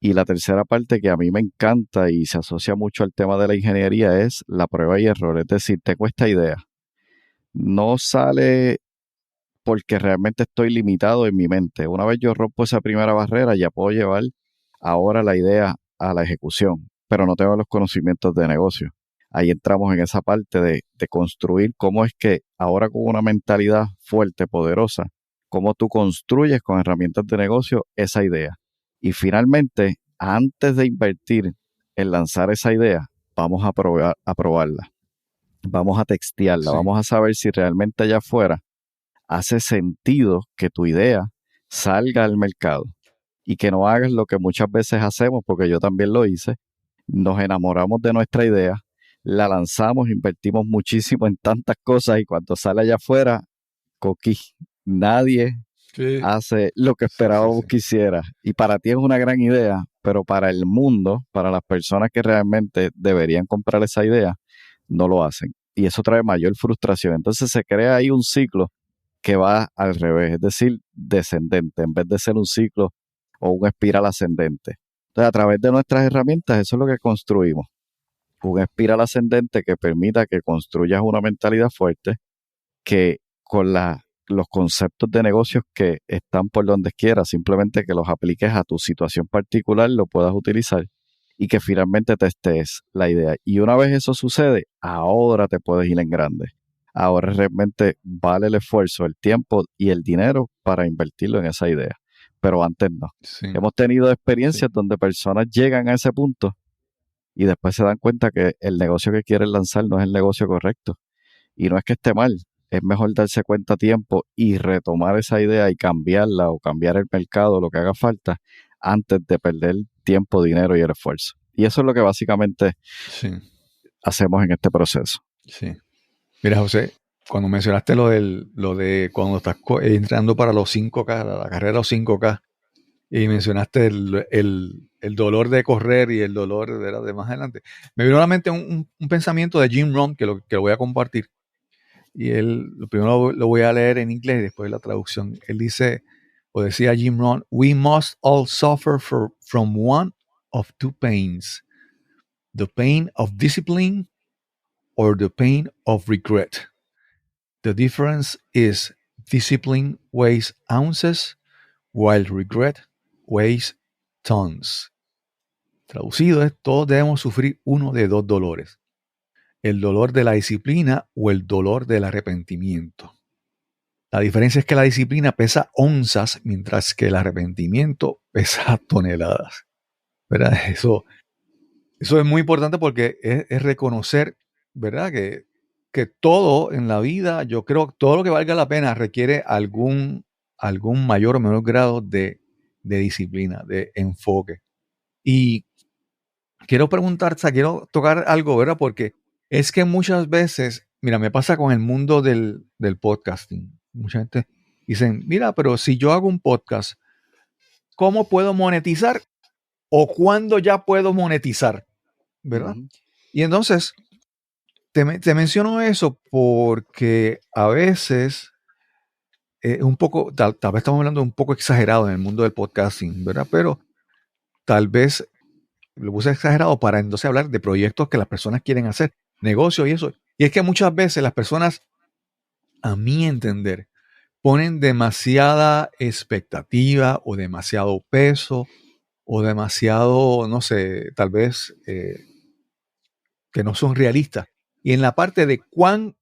y la tercera parte que a mí me encanta y se asocia mucho al tema de la ingeniería es la prueba y error. Es decir, tengo esta idea. No sale porque realmente estoy limitado en mi mente. Una vez yo rompo esa primera barrera, ya puedo llevar ahora la idea a la ejecución, pero no tengo los conocimientos de negocio. Ahí entramos en esa parte de construir cómo es que ahora con una mentalidad fuerte, poderosa, cómo tú construyes con herramientas de negocio esa idea. Y finalmente, antes de invertir en lanzar esa idea, vamos a probarla. Vamos a textearla, Sí. vamos a saber si realmente allá afuera hace sentido que tu idea salga al mercado y que no hagas lo que muchas veces hacemos, porque yo también lo hice. Nos enamoramos de nuestra idea, la lanzamos, invertimos muchísimo en tantas cosas y cuando sale allá afuera, coquí, nadie Sí. hace lo que esperábamos sí. que hiciera. Y para ti es una gran idea, pero para el mundo, para las personas que realmente deberían comprar esa idea, no lo hacen. Y eso trae mayor frustración. Entonces se crea ahí un ciclo que va al revés, es decir, descendente, en vez de ser un ciclo o un espiral ascendente. Entonces, a través de nuestras herramientas, eso es lo que construimos. Un espiral ascendente que permita que construyas una mentalidad fuerte, que con los conceptos de negocios que están por donde quieras, simplemente que los apliques a tu situación particular, lo puedas utilizar y que finalmente testes la idea. Y una vez eso sucede, ahora te puedes ir en grande. Ahora realmente vale el esfuerzo, el tiempo y el dinero para invertirlo en esa idea. Pero antes no. Sí. Hemos tenido experiencias donde personas llegan a ese punto y después se dan cuenta que el negocio que quieren lanzar no es el negocio correcto. Y no es que esté mal, es mejor darse cuenta a tiempo y retomar esa idea y cambiarla o cambiar el mercado, lo que haga falta, antes de perder tiempo, dinero y el esfuerzo. Y eso es lo que básicamente Sí. hacemos en este proceso. Sí. Mira, José, cuando mencionaste lo de cuando estás entrando para los 5K, la carrera de los 5K, y mencionaste el dolor de correr y el dolor de más adelante, me vino a la mente un pensamiento de Jim Rohn que lo voy a compartir. Y lo primero lo voy a leer en inglés y después la traducción. Él dice, o decía Jim Rohn, "We must all suffer from one of two pains, the pain of discipline or the pain of regret. The difference is discipline weighs ounces, while regret weighs tons." Traducido es, todos debemos sufrir uno de dos dolores: el dolor de la disciplina o el dolor del arrepentimiento. La diferencia es que la disciplina pesa onzas, mientras que el arrepentimiento pesa toneladas. ¿Verdad? Eso es muy importante porque es reconocer, ¿verdad?, que todo en la vida, yo creo que todo lo que valga la pena requiere algún mayor o menor grado de disciplina, de enfoque. Y quiero preguntarte, quiero tocar algo, ¿verdad? Porque es que muchas veces mira, me pasa con el mundo del podcasting. Mucha gente dicen, mira, pero si yo hago un podcast, ¿cómo puedo monetizar? ¿O cuándo ya puedo monetizar? ¿Verdad? Ujú. Y entonces, te menciono eso porque a veces, un poco, tal vez estamos hablando un poco exagerado en el mundo del podcasting, ¿verdad? Pero tal vez lo puse exagerado para entonces hablar de proyectos que las personas quieren hacer, negocios y eso. Y es que muchas veces las personas, a mi entender, ponen demasiada expectativa o demasiado peso o demasiado, no sé, tal vez que no son realistas. Y en la parte de cuán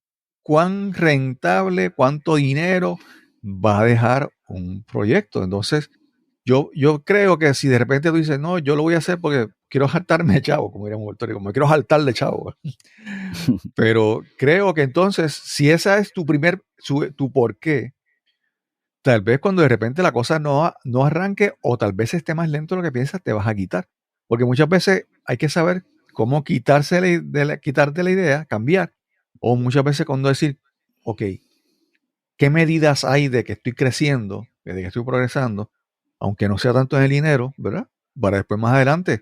rentable, cuánto dinero va a dejar un proyecto. Entonces, yo creo que si de repente tú dices, no, yo lo voy a hacer porque quiero jaltarme de chavo, como diríamos en Puerto Rico, me quiero jaltar de chavo. Pero creo que entonces, si esa es tu por qué, tal vez cuando de repente la cosa no arranque o tal vez esté más lento de lo que piensas, te vas a quitar. Porque muchas veces hay que saber cómo quitarte la idea, cambiar. O muchas veces cuando decir, ok, ¿qué medidas hay de que estoy creciendo, de que estoy progresando, aunque no sea tanto en el dinero, ¿verdad? Para después más adelante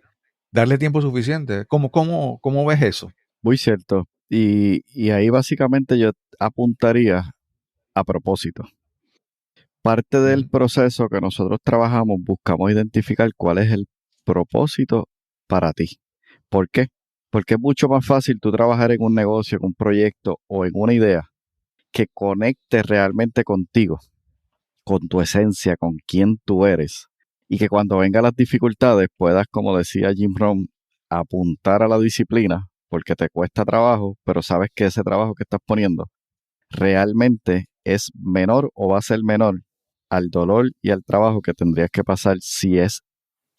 darle tiempo suficiente. ¿Cómo ves eso? Muy cierto. Y ahí básicamente yo apuntaría a propósito. Parte del Ujú, proceso que nosotros trabajamos, buscamos identificar cuál es el propósito para ti. ¿Por qué? Porque es mucho más fácil tú trabajar en un negocio, en un proyecto o en una idea que conecte realmente contigo, con tu esencia, con quién tú eres, y que cuando vengan las dificultades puedas, como decía Jim Rohn, apuntar a la disciplina, porque te cuesta trabajo, pero sabes que ese trabajo que estás poniendo realmente es menor o va a ser menor al dolor y al trabajo que tendrías que pasar si es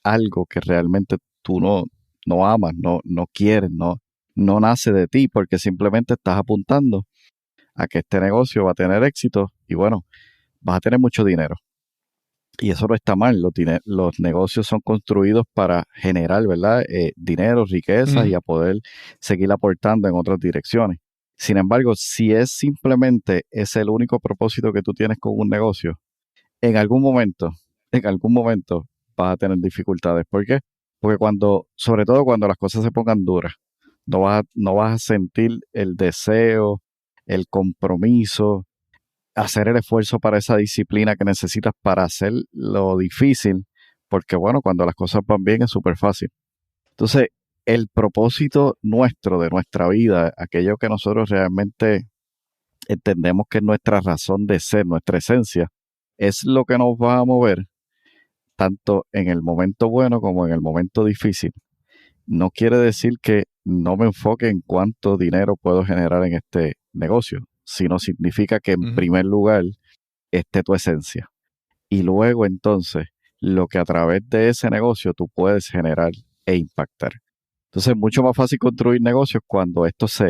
algo que realmente tú no amas, no quieres, no nace de ti, porque simplemente estás apuntando a que este negocio va a tener éxito y bueno, vas a tener mucho dinero. Y eso no está mal, los negocios son construidos para generar, ¿verdad? Dinero, riquezas y ujú, a poder seguir aportando en otras direcciones. Sin embargo, si es simplemente es el único propósito que tú tienes con un negocio, en algún momento, en algún momento vas a tener dificultades. ¿Por qué? Porque sobre todo cuando las cosas se pongan duras, no vas a sentir el deseo, el compromiso, hacer el esfuerzo para esa disciplina que necesitas para hacer lo difícil, porque bueno, cuando las cosas van bien es súper fácil. Entonces, el propósito nuestro, de nuestra vida, aquello que nosotros realmente entendemos que es nuestra razón de ser, nuestra esencia, es lo que nos va a mover tanto en el momento bueno como en el momento difícil. No quiere decir que no me enfoque en cuánto dinero puedo generar en este negocio, sino significa que en ujú. primer lugar esté tu esencia. Y luego entonces lo que a través de ese negocio tú puedes generar e impactar. Entonces es mucho más fácil construir negocios cuando estos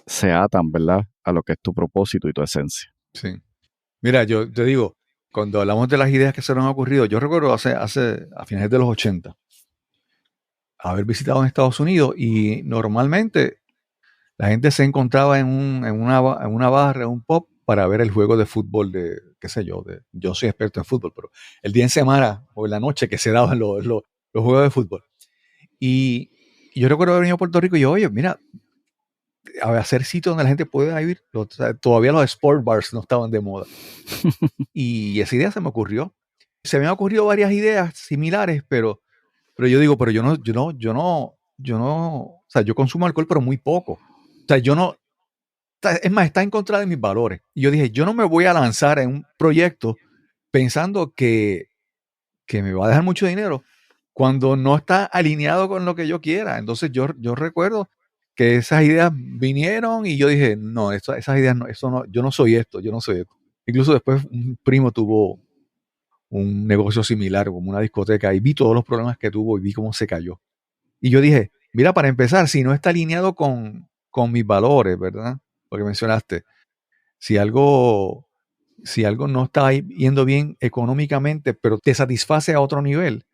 se atan, ¿verdad? A lo que es tu propósito y tu esencia. Sí. Mira, yo te digo, cuando hablamos de las ideas que se nos han ocurrido, yo recuerdo a finales de los 80 haber visitado en Estados Unidos y normalmente la gente se encontraba en una barra, en un pub, para ver el juego de fútbol qué sé yo, yo soy experto en fútbol, pero el día en semana o en la noche que se daban los juegos de fútbol. Y yo recuerdo haber venido a Puerto Rico y yo, oye, mira, a hacer sitios donde la gente pueda ir, o sea, todavía los sport bars no estaban de moda. Y esa idea se me ocurrió. Se me han ocurrido varias ideas similares, pero yo digo, pero o sea, yo consumo alcohol, pero muy poco. O sea, yo no, es más, está en contra de mis valores. Y yo dije, yo no me voy a lanzar en un proyecto pensando que me va a dejar mucho dinero cuando no está alineado con lo que yo quiera. Entonces yo recuerdo que esas ideas vinieron y yo dije, no, esas ideas no, eso no, yo no soy esto. Incluso después un primo tuvo un negocio similar, como una discoteca, y vi todos los problemas que tuvo y vi cómo se cayó. Y yo dije, mira, para empezar, si no está alineado con mis valores, ¿verdad? Lo que mencionaste, si algo, si algo no está yendo bien económicamente, pero te satisface a otro nivel,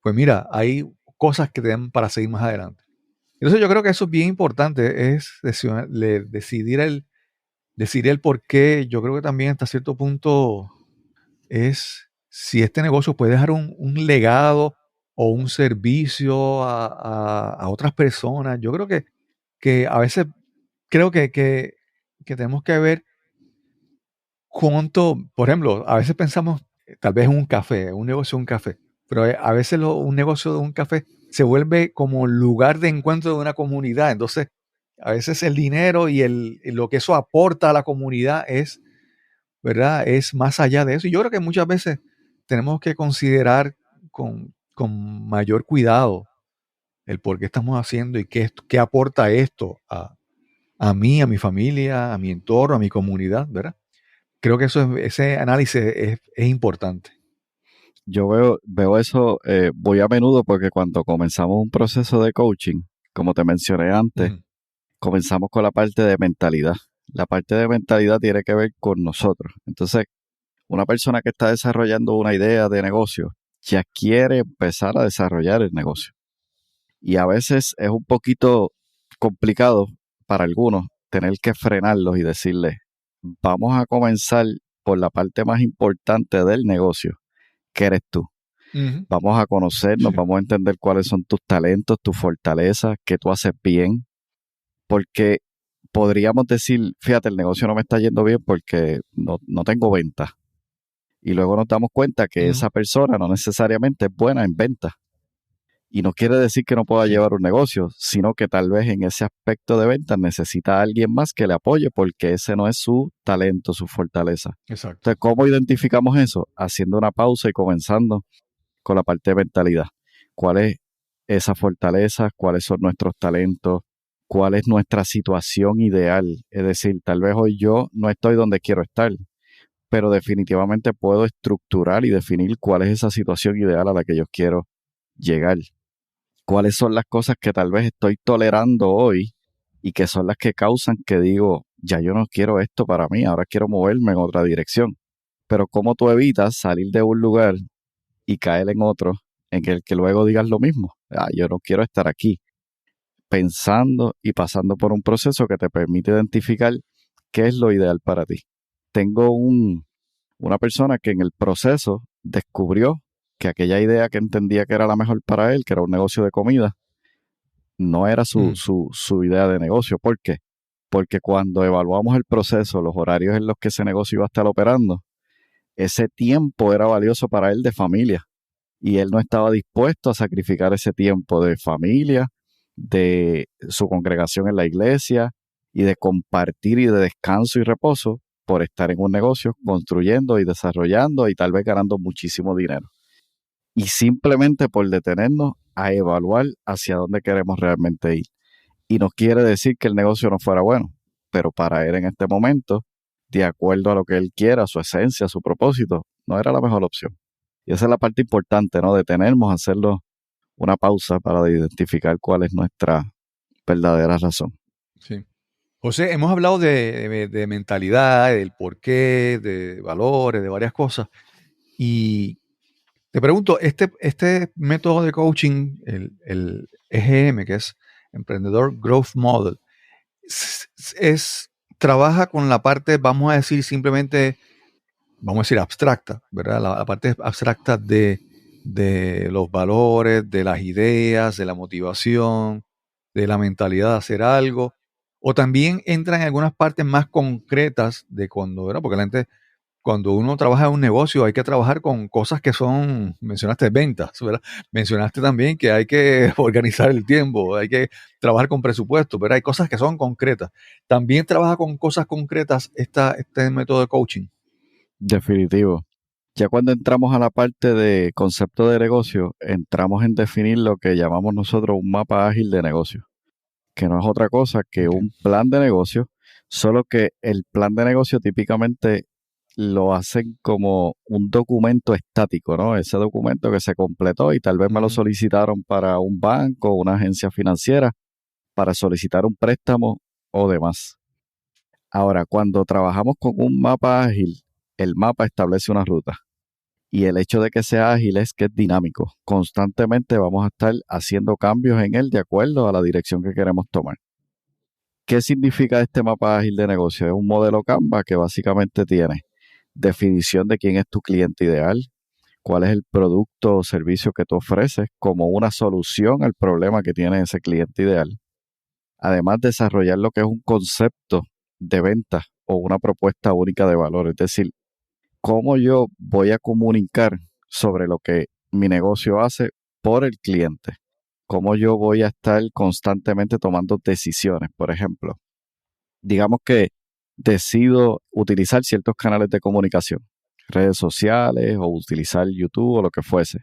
pues mira, hay cosas que te dan para seguir más adelante. Entonces yo creo que eso es bien importante, es decidir decir el por qué, yo creo que también hasta cierto punto es si este negocio puede dejar un legado o un servicio a otras personas. Yo creo que a veces creo que tenemos que ver cuánto, por ejemplo, a veces pensamos tal vez en un café, un negocio de un café, pero a veces un negocio de un café se vuelve como lugar de encuentro de una comunidad. Entonces, a veces el dinero y lo que eso aporta a la comunidad es, ¿verdad? Es más allá de eso. Y yo creo que muchas veces tenemos que considerar con mayor cuidado el por qué estamos haciendo y qué aporta esto a mí, a mi familia, a mi entorno, a mi comunidad, ¿verdad? Creo que ese análisis es importante. Yo veo eso muy a menudo porque cuando comenzamos un proceso de coaching, como te mencioné antes, Ujú. comenzamos con la parte de mentalidad. La parte de mentalidad tiene que ver con nosotros. Entonces, una persona que está desarrollando una idea de negocio ya quiere empezar a desarrollar el negocio. Y a veces es un poquito complicado para algunos tener que frenarlos y decirles, vamos a comenzar por la parte más importante del negocio, que eres tú. Ujú. Vamos a conocernos, Sí. vamos a entender cuáles son tus talentos, tus fortalezas, qué tú haces bien, porque podríamos decir, fíjate, el negocio no me está yendo bien porque no tengo ventas. Y luego nos damos cuenta que Ujú. esa persona no necesariamente es buena en ventas. Y no quiere decir que no pueda Sí, llevar un negocio, sino que tal vez en ese aspecto de ventas necesita a alguien más que le apoye porque ese no es su talento, su fortaleza. exacto. Entonces, ¿cómo identificamos eso? Haciendo una pausa y comenzando con la parte de mentalidad. ¿Cuál es esa fortaleza? ¿Cuáles son nuestros talentos? ¿Cuál es nuestra situación ideal? Es decir, tal vez hoy yo no estoy donde quiero estar, pero definitivamente puedo estructurar y definir cuál es esa situación ideal a la que yo quiero llegar. ¿Cuáles son las cosas que tal vez estoy tolerando hoy y que son las que causan que digo, ya yo no quiero esto para mí, ahora quiero moverme en otra dirección? Pero ¿cómo tú evitas salir de un lugar y caer en otro en el que luego digas lo mismo? Ah, yo no quiero estar aquí. Pensando y pasando por un proceso que te permite identificar qué es lo ideal para ti. Tengo una persona que en el proceso descubrió que aquella idea que entendía que era la mejor para él, que era un negocio de comida, no era Mm. su idea de negocio. ¿Por qué? Porque cuando evaluamos el proceso, los horarios en los que ese negocio iba a estar operando, ese tiempo era valioso para él de familia y él no estaba dispuesto a sacrificar ese tiempo de familia, de su congregación en la iglesia y de compartir y de descanso y reposo por estar en un negocio construyendo y desarrollando y tal vez ganando muchísimo dinero. Y simplemente por detenernos a evaluar hacia dónde queremos realmente ir. Y no quiere decir que el negocio no fuera bueno, pero para él en este momento, de acuerdo a lo que él quiera, a su esencia, a su propósito, no era la mejor opción. Y esa es la parte importante, ¿no? Detenernos, hacerlo una pausa para identificar cuál es nuestra verdadera razón. Sí. José, hemos hablado de mentalidad, del porqué, de valores, de varias cosas. Y te pregunto, este método de coaching, el EGM, que es Emprendedor Growth Model, es, trabaja con la parte, vamos a decir, simplemente, vamos a decir, abstracta, ¿verdad? La parte abstracta de los valores, de las ideas, de la motivación, de la mentalidad de hacer algo. O también entra en algunas partes más concretas de cuando, ¿verdad? Porque la gente, cuando uno trabaja en un negocio, hay que trabajar con cosas que son, mencionaste ventas, ¿verdad? Mencionaste también que hay que organizar el tiempo, hay que trabajar con presupuesto, pero hay cosas que son concretas. También trabaja con cosas concretas este método de coaching. Definitivo. Ya cuando entramos a la parte de concepto de negocio, entramos en definir lo que llamamos nosotros un mapa ágil de negocio, que no es otra cosa que Okay. un plan de negocio, solo que el plan de negocio típicamente lo hacen como un documento estático, ¿no? Ese documento que se completó y tal vez me lo Ujú. solicitaron para un banco o una agencia financiera para solicitar un préstamo o demás. Ahora, cuando trabajamos con un mapa ágil, el mapa establece una ruta. Y el hecho de que sea ágil es que es dinámico. Constantemente vamos a estar haciendo cambios en él de acuerdo a la dirección que queremos tomar. ¿Qué significa este mapa ágil de negocio? Es un modelo Canva que básicamente tiene definición de quién es tu cliente ideal, cuál es el producto o servicio que tú ofreces como una solución al problema que tiene ese cliente ideal. Además, desarrollar lo que es un concepto de venta o una propuesta única de valor, es decir, cómo yo voy a comunicar sobre lo que mi negocio hace por el cliente, cómo yo voy a estar constantemente tomando decisiones. Por ejemplo, digamos que decido utilizar ciertos canales de comunicación, redes sociales o utilizar YouTube o lo que fuese,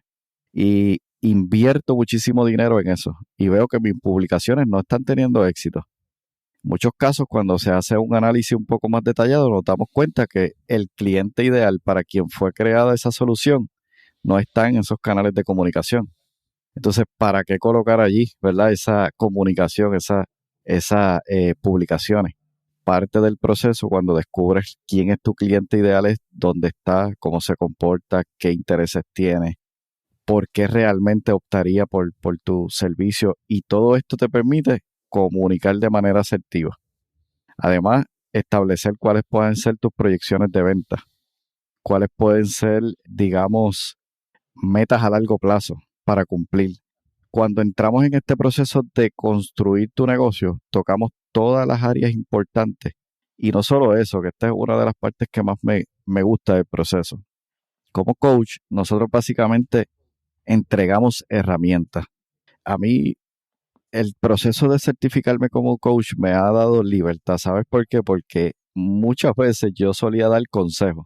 y invierto muchísimo dinero en eso y veo que mis publicaciones no están teniendo éxito. En muchos casos, cuando se hace un análisis un poco más detallado, nos damos cuenta que el cliente ideal para quien fue creada esa solución no está en esos canales de comunicación. Entonces, ¿para qué colocar allí, verdad, esa comunicación, esas publicaciones? Parte del proceso cuando descubres quién es tu cliente ideal es dónde está, cómo se comporta, qué intereses tiene, por qué realmente optaría por tu servicio, y todo esto te permite comunicar de manera asertiva. Además, establecer cuáles pueden ser tus proyecciones de venta, cuáles pueden ser, digamos, metas a largo plazo para cumplir. Cuando entramos en este proceso de construir tu negocio, tocamos todas las áreas importantes. Y no solo eso, que esta es una de las partes que más me gusta del proceso. Como coach, nosotros básicamente entregamos herramientas. A mí, el proceso de certificarme como coach me ha dado libertad. ¿Sabes por qué? Porque muchas veces yo solía dar consejos.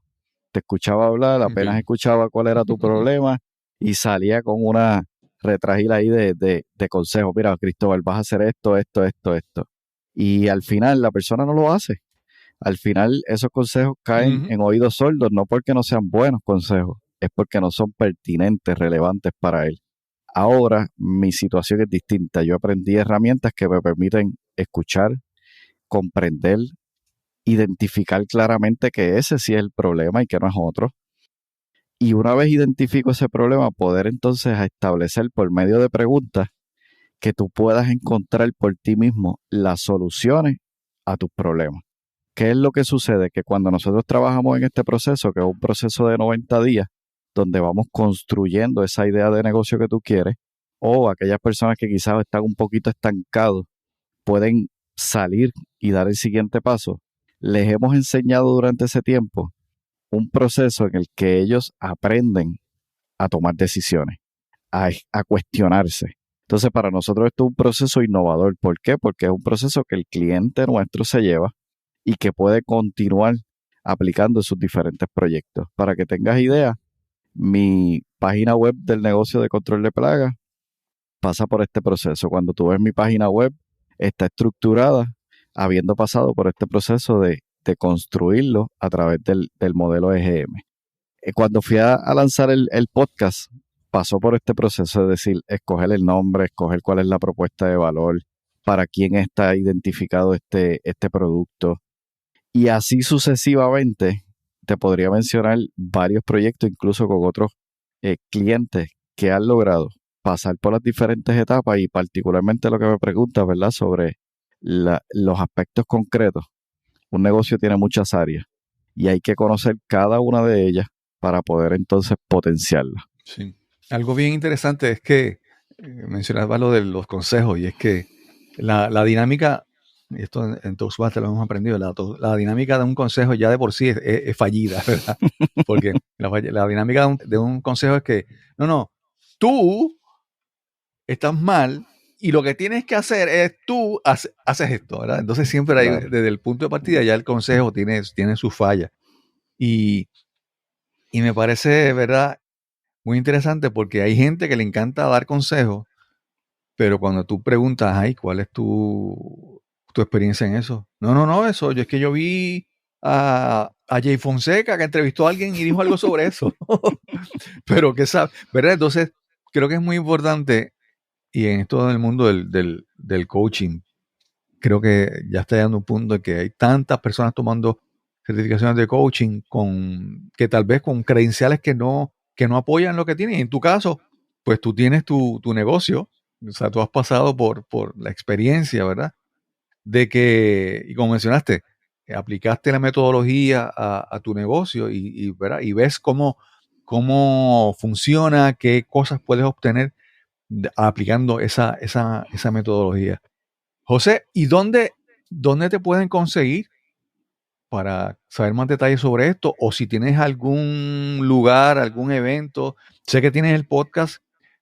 Te escuchaba hablar, apenas Ok. escuchaba cuál era tu problema y salía con una retragila ahí de consejos. Mira, Cristóbal, vas a hacer esto, esto, esto, esto. Y al final la persona no lo hace. Al final esos consejos caen Ujú. en oídos sordos, no porque no sean buenos consejos, es porque no son pertinentes, relevantes para él. Ahora mi situación es distinta. Yo aprendí herramientas que me permiten escuchar, comprender, identificar claramente que ese sí es el problema y que no es otro. Y una vez identifico ese problema, poder entonces establecer por medio de preguntas que tú puedas encontrar por ti mismo las soluciones a tus problemas. ¿Qué es lo que sucede? Que cuando nosotros trabajamos en este proceso, que es un proceso de 90 días, donde vamos construyendo esa idea de negocio que tú quieres, o aquellas personas que quizás están un poquito estancados, pueden salir y dar el siguiente paso, les hemos enseñado durante ese tiempo un proceso en el que ellos aprenden a tomar decisiones, a cuestionarse. Entonces, para nosotros esto es un proceso innovador. ¿Por qué? Porque es un proceso que el cliente nuestro se lleva y que puede continuar aplicando en sus diferentes proyectos. Para que tengas idea, mi página web del negocio de control de plagas pasa por este proceso. Cuando tú ves mi página web, está estructurada habiendo pasado por este proceso de construirlo a través del modelo EGM. Cuando fui a lanzar el podcast, pasó por este proceso de decir, escoger el nombre, escoger cuál es la propuesta de valor, para quién está identificado este producto. Y así sucesivamente, te podría mencionar varios proyectos, incluso con otros clientes que han logrado pasar por las diferentes etapas, y particularmente lo que me preguntas, ¿verdad? Sobre los aspectos concretos. Un negocio tiene muchas áreas y hay que conocer cada una de ellas para poder entonces potenciarla. Sí. Algo bien interesante es que mencionabas lo de los consejos, y es que la dinámica, y esto en Toastmasters lo hemos aprendido, la dinámica de un consejo ya de por sí es fallida, ¿verdad? Porque la dinámica de un consejo es que, no, tú estás mal y lo que tienes que hacer es tú haces esto, ¿verdad? Entonces siempre hay, Claro. desde el punto de partida ya el consejo tiene su falla. Y me parece, ¿verdad?, muy interesante, porque hay gente que le encanta dar consejos, pero cuando tú preguntas, ay, ¿cuál es tu experiencia en eso? No, eso, es que yo vi a Jay Fonseca que entrevistó a alguien y dijo algo sobre eso. Pero ¿qué sabe? ¿Verdad? Entonces, creo que es muy importante, y en todo el mundo del coaching, creo que ya está llegando un punto en que hay tantas personas tomando certificaciones de coaching que tal vez con credenciales que no apoyan lo que tienen. Y en tu caso, pues tú tienes tu negocio, o sea, tú has pasado por la experiencia, ¿verdad?, de que, y como mencionaste, aplicaste la metodología a tu negocio ¿verdad? Y ves cómo funciona, qué cosas puedes obtener aplicando esa metodología. José, ¿y dónde te pueden conseguir para saber más detalles sobre esto? O si tienes algún lugar, algún evento. Sé que tienes el podcast,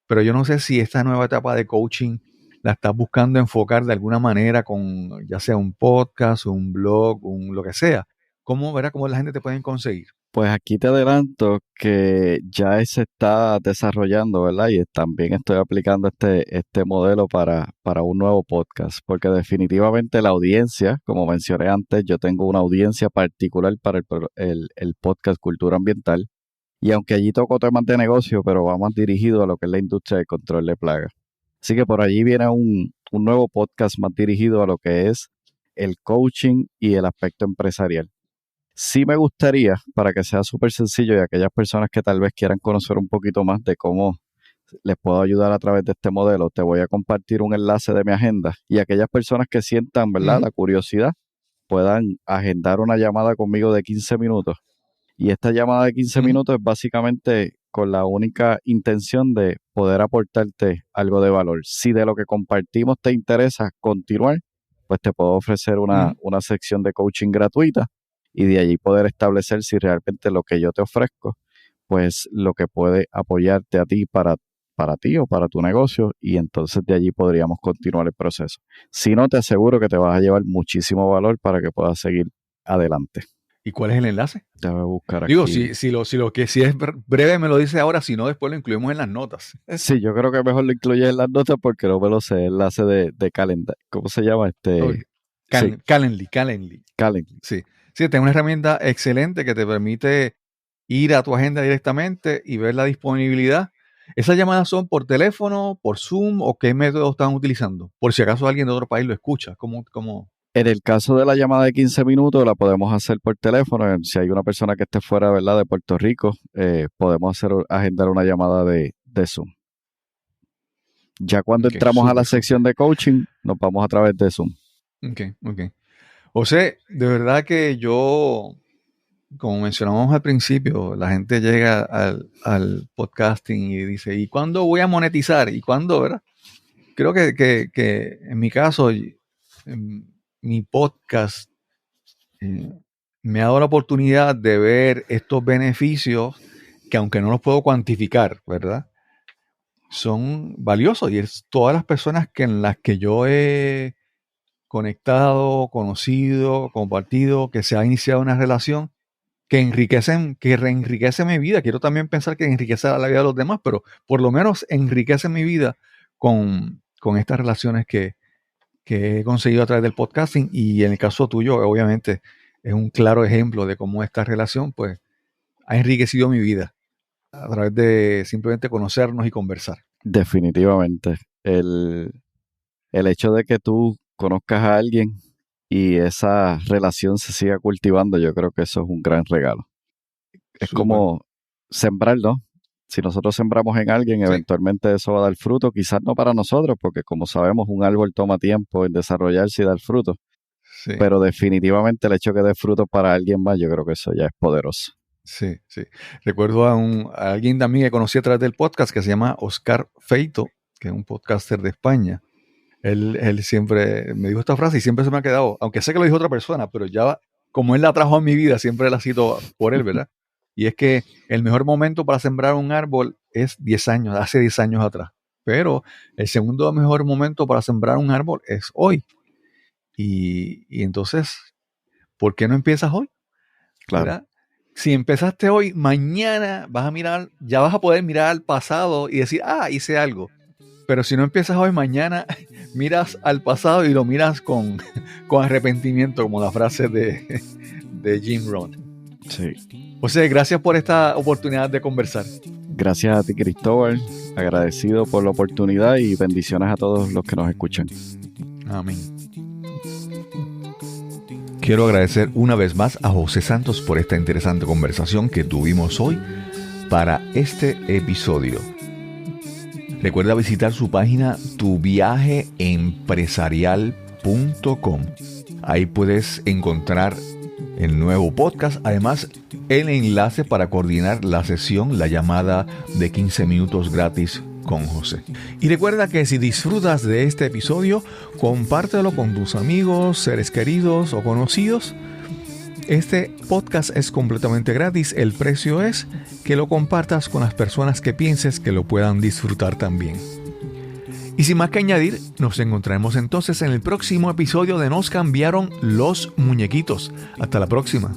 pero yo no sé si esta nueva etapa de coaching la estás buscando enfocar de alguna manera con ya sea un podcast, un blog, lo que sea. ¿Cómo la gente te puede conseguir? Pues aquí te adelanto que ya se está desarrollando, ¿verdad? Y también estoy aplicando este modelo para un nuevo podcast, porque definitivamente la audiencia, como mencioné antes, yo tengo una audiencia particular para el podcast Cultura Ambiental, y aunque allí toco temas de negocio, pero va más dirigido a lo que es la industria de control de plagas. Así que por allí viene un nuevo podcast más dirigido a lo que es el coaching y el aspecto empresarial. Sí me gustaría, para que sea súper sencillo y aquellas personas que tal vez quieran conocer un poquito más de cómo les puedo ayudar a través de este modelo, te voy a compartir un enlace de mi agenda y aquellas personas que sientan, ¿verdad?, la curiosidad, puedan agendar una llamada conmigo de 15 minutos. Y esta llamada de 15 minutos es básicamente con la única intención de poder aportarte algo de valor. Si de lo que compartimos te interesa continuar, pues te puedo ofrecer una sección de coaching gratuita y de allí poder establecer si realmente lo que yo te ofrezco, pues lo que puede apoyarte a ti para ti o para tu negocio, y entonces de allí podríamos continuar el proceso. Si no, te aseguro que te vas a llevar muchísimo valor para que puedas seguir adelante. ¿Y cuál es el enlace? Te voy a buscar aquí. Digo, si es breve me lo dice ahora, si no después lo incluimos en las notas. Sí, yo creo que mejor lo incluyes en las notas porque no me lo sé. Enlace de Calendar. ¿Cómo se llama? Calendly. Sí. Sí, tengo una herramienta excelente que te permite ir a tu agenda directamente y ver la disponibilidad. ¿Esas llamadas son por teléfono, por Zoom o qué método están utilizando? Por si acaso alguien de otro país lo escucha. ¿Cómo? En el caso de la llamada de 15 minutos, la podemos hacer por teléfono. Si hay una persona que esté fuera, ¿verdad?, de Puerto Rico, podemos agendar una llamada de Zoom. Ya cuando entramos a la sección de coaching, nos vamos a través de Zoom. Ok. José, de verdad que yo, como mencionamos al principio, la gente llega al podcasting y dice, ¿y cuándo voy a monetizar? ¿Y cuándo, verdad? Creo que en mi caso, mi podcast me ha dado la oportunidad de ver estos beneficios que, aunque no los puedo cuantificar, ¿verdad?, son valiosos, y es todas las personas en las que yo he conectado, conocido, compartido, que se ha iniciado una relación que reenriquece mi vida. Quiero también pensar que enriquece la vida de los demás, pero por lo menos enriquece mi vida con estas relaciones que he conseguido a través del podcasting. Y en el caso tuyo, obviamente, es un claro ejemplo de cómo esta relación pues ha enriquecido mi vida a través de simplemente conocernos y conversar. Definitivamente. El hecho de que tú conozcas a alguien y esa relación se siga cultivando, yo creo que eso es un gran regalo. Es como sembrar, ¿no? Si nosotros sembramos en alguien, eventualmente eso va a dar fruto, quizás no para nosotros, porque como sabemos, un árbol toma tiempo en desarrollarse y dar fruto. Sí. Pero definitivamente el hecho de que dé fruto para alguien más, yo creo que eso ya es poderoso. Sí. Recuerdo a alguien también que conocí a través del podcast que se llama Oscar Feito, que es un podcaster de España. Él siempre me dijo esta frase y siempre se me ha quedado, aunque sé que lo dijo otra persona, pero ya como él la trajo a mi vida, siempre la cito por él, ¿verdad? Y es que el mejor momento para sembrar un árbol es hace 10 años atrás. Pero el segundo mejor momento para sembrar un árbol es hoy. Y entonces, ¿por qué no empiezas hoy? Claro. ¿Verdad? Si empezaste hoy, mañana ya vas a poder mirar al pasado y decir, hice algo. Pero si no empiezas hoy, mañana miras al pasado y lo miras con arrepentimiento, como la frase de Jim Rohn. Sí. José, gracias por esta oportunidad de conversar. Gracias a ti, Cristóbal. Agradecido por la oportunidad y bendiciones a todos los que nos escuchan. Amén. Quiero agradecer una vez más a José Santos por esta interesante conversación que tuvimos hoy para este episodio. Recuerda visitar su página tuviajeempresarial.com noscambiaronlosmuñequitos.com. Ahí puedes encontrar el nuevo podcast, además el enlace para coordinar la sesión, la llamada de 15 minutos gratis con José. Y recuerda que si disfrutas de este episodio, compártelo con tus amigos, seres queridos o conocidos. Este podcast es completamente gratis. El precio es que lo compartas con las personas que pienses que lo puedan disfrutar también. Y sin más que añadir, nos encontraremos entonces en el próximo episodio de Nos cambiaron los muñequitos. Hasta la próxima.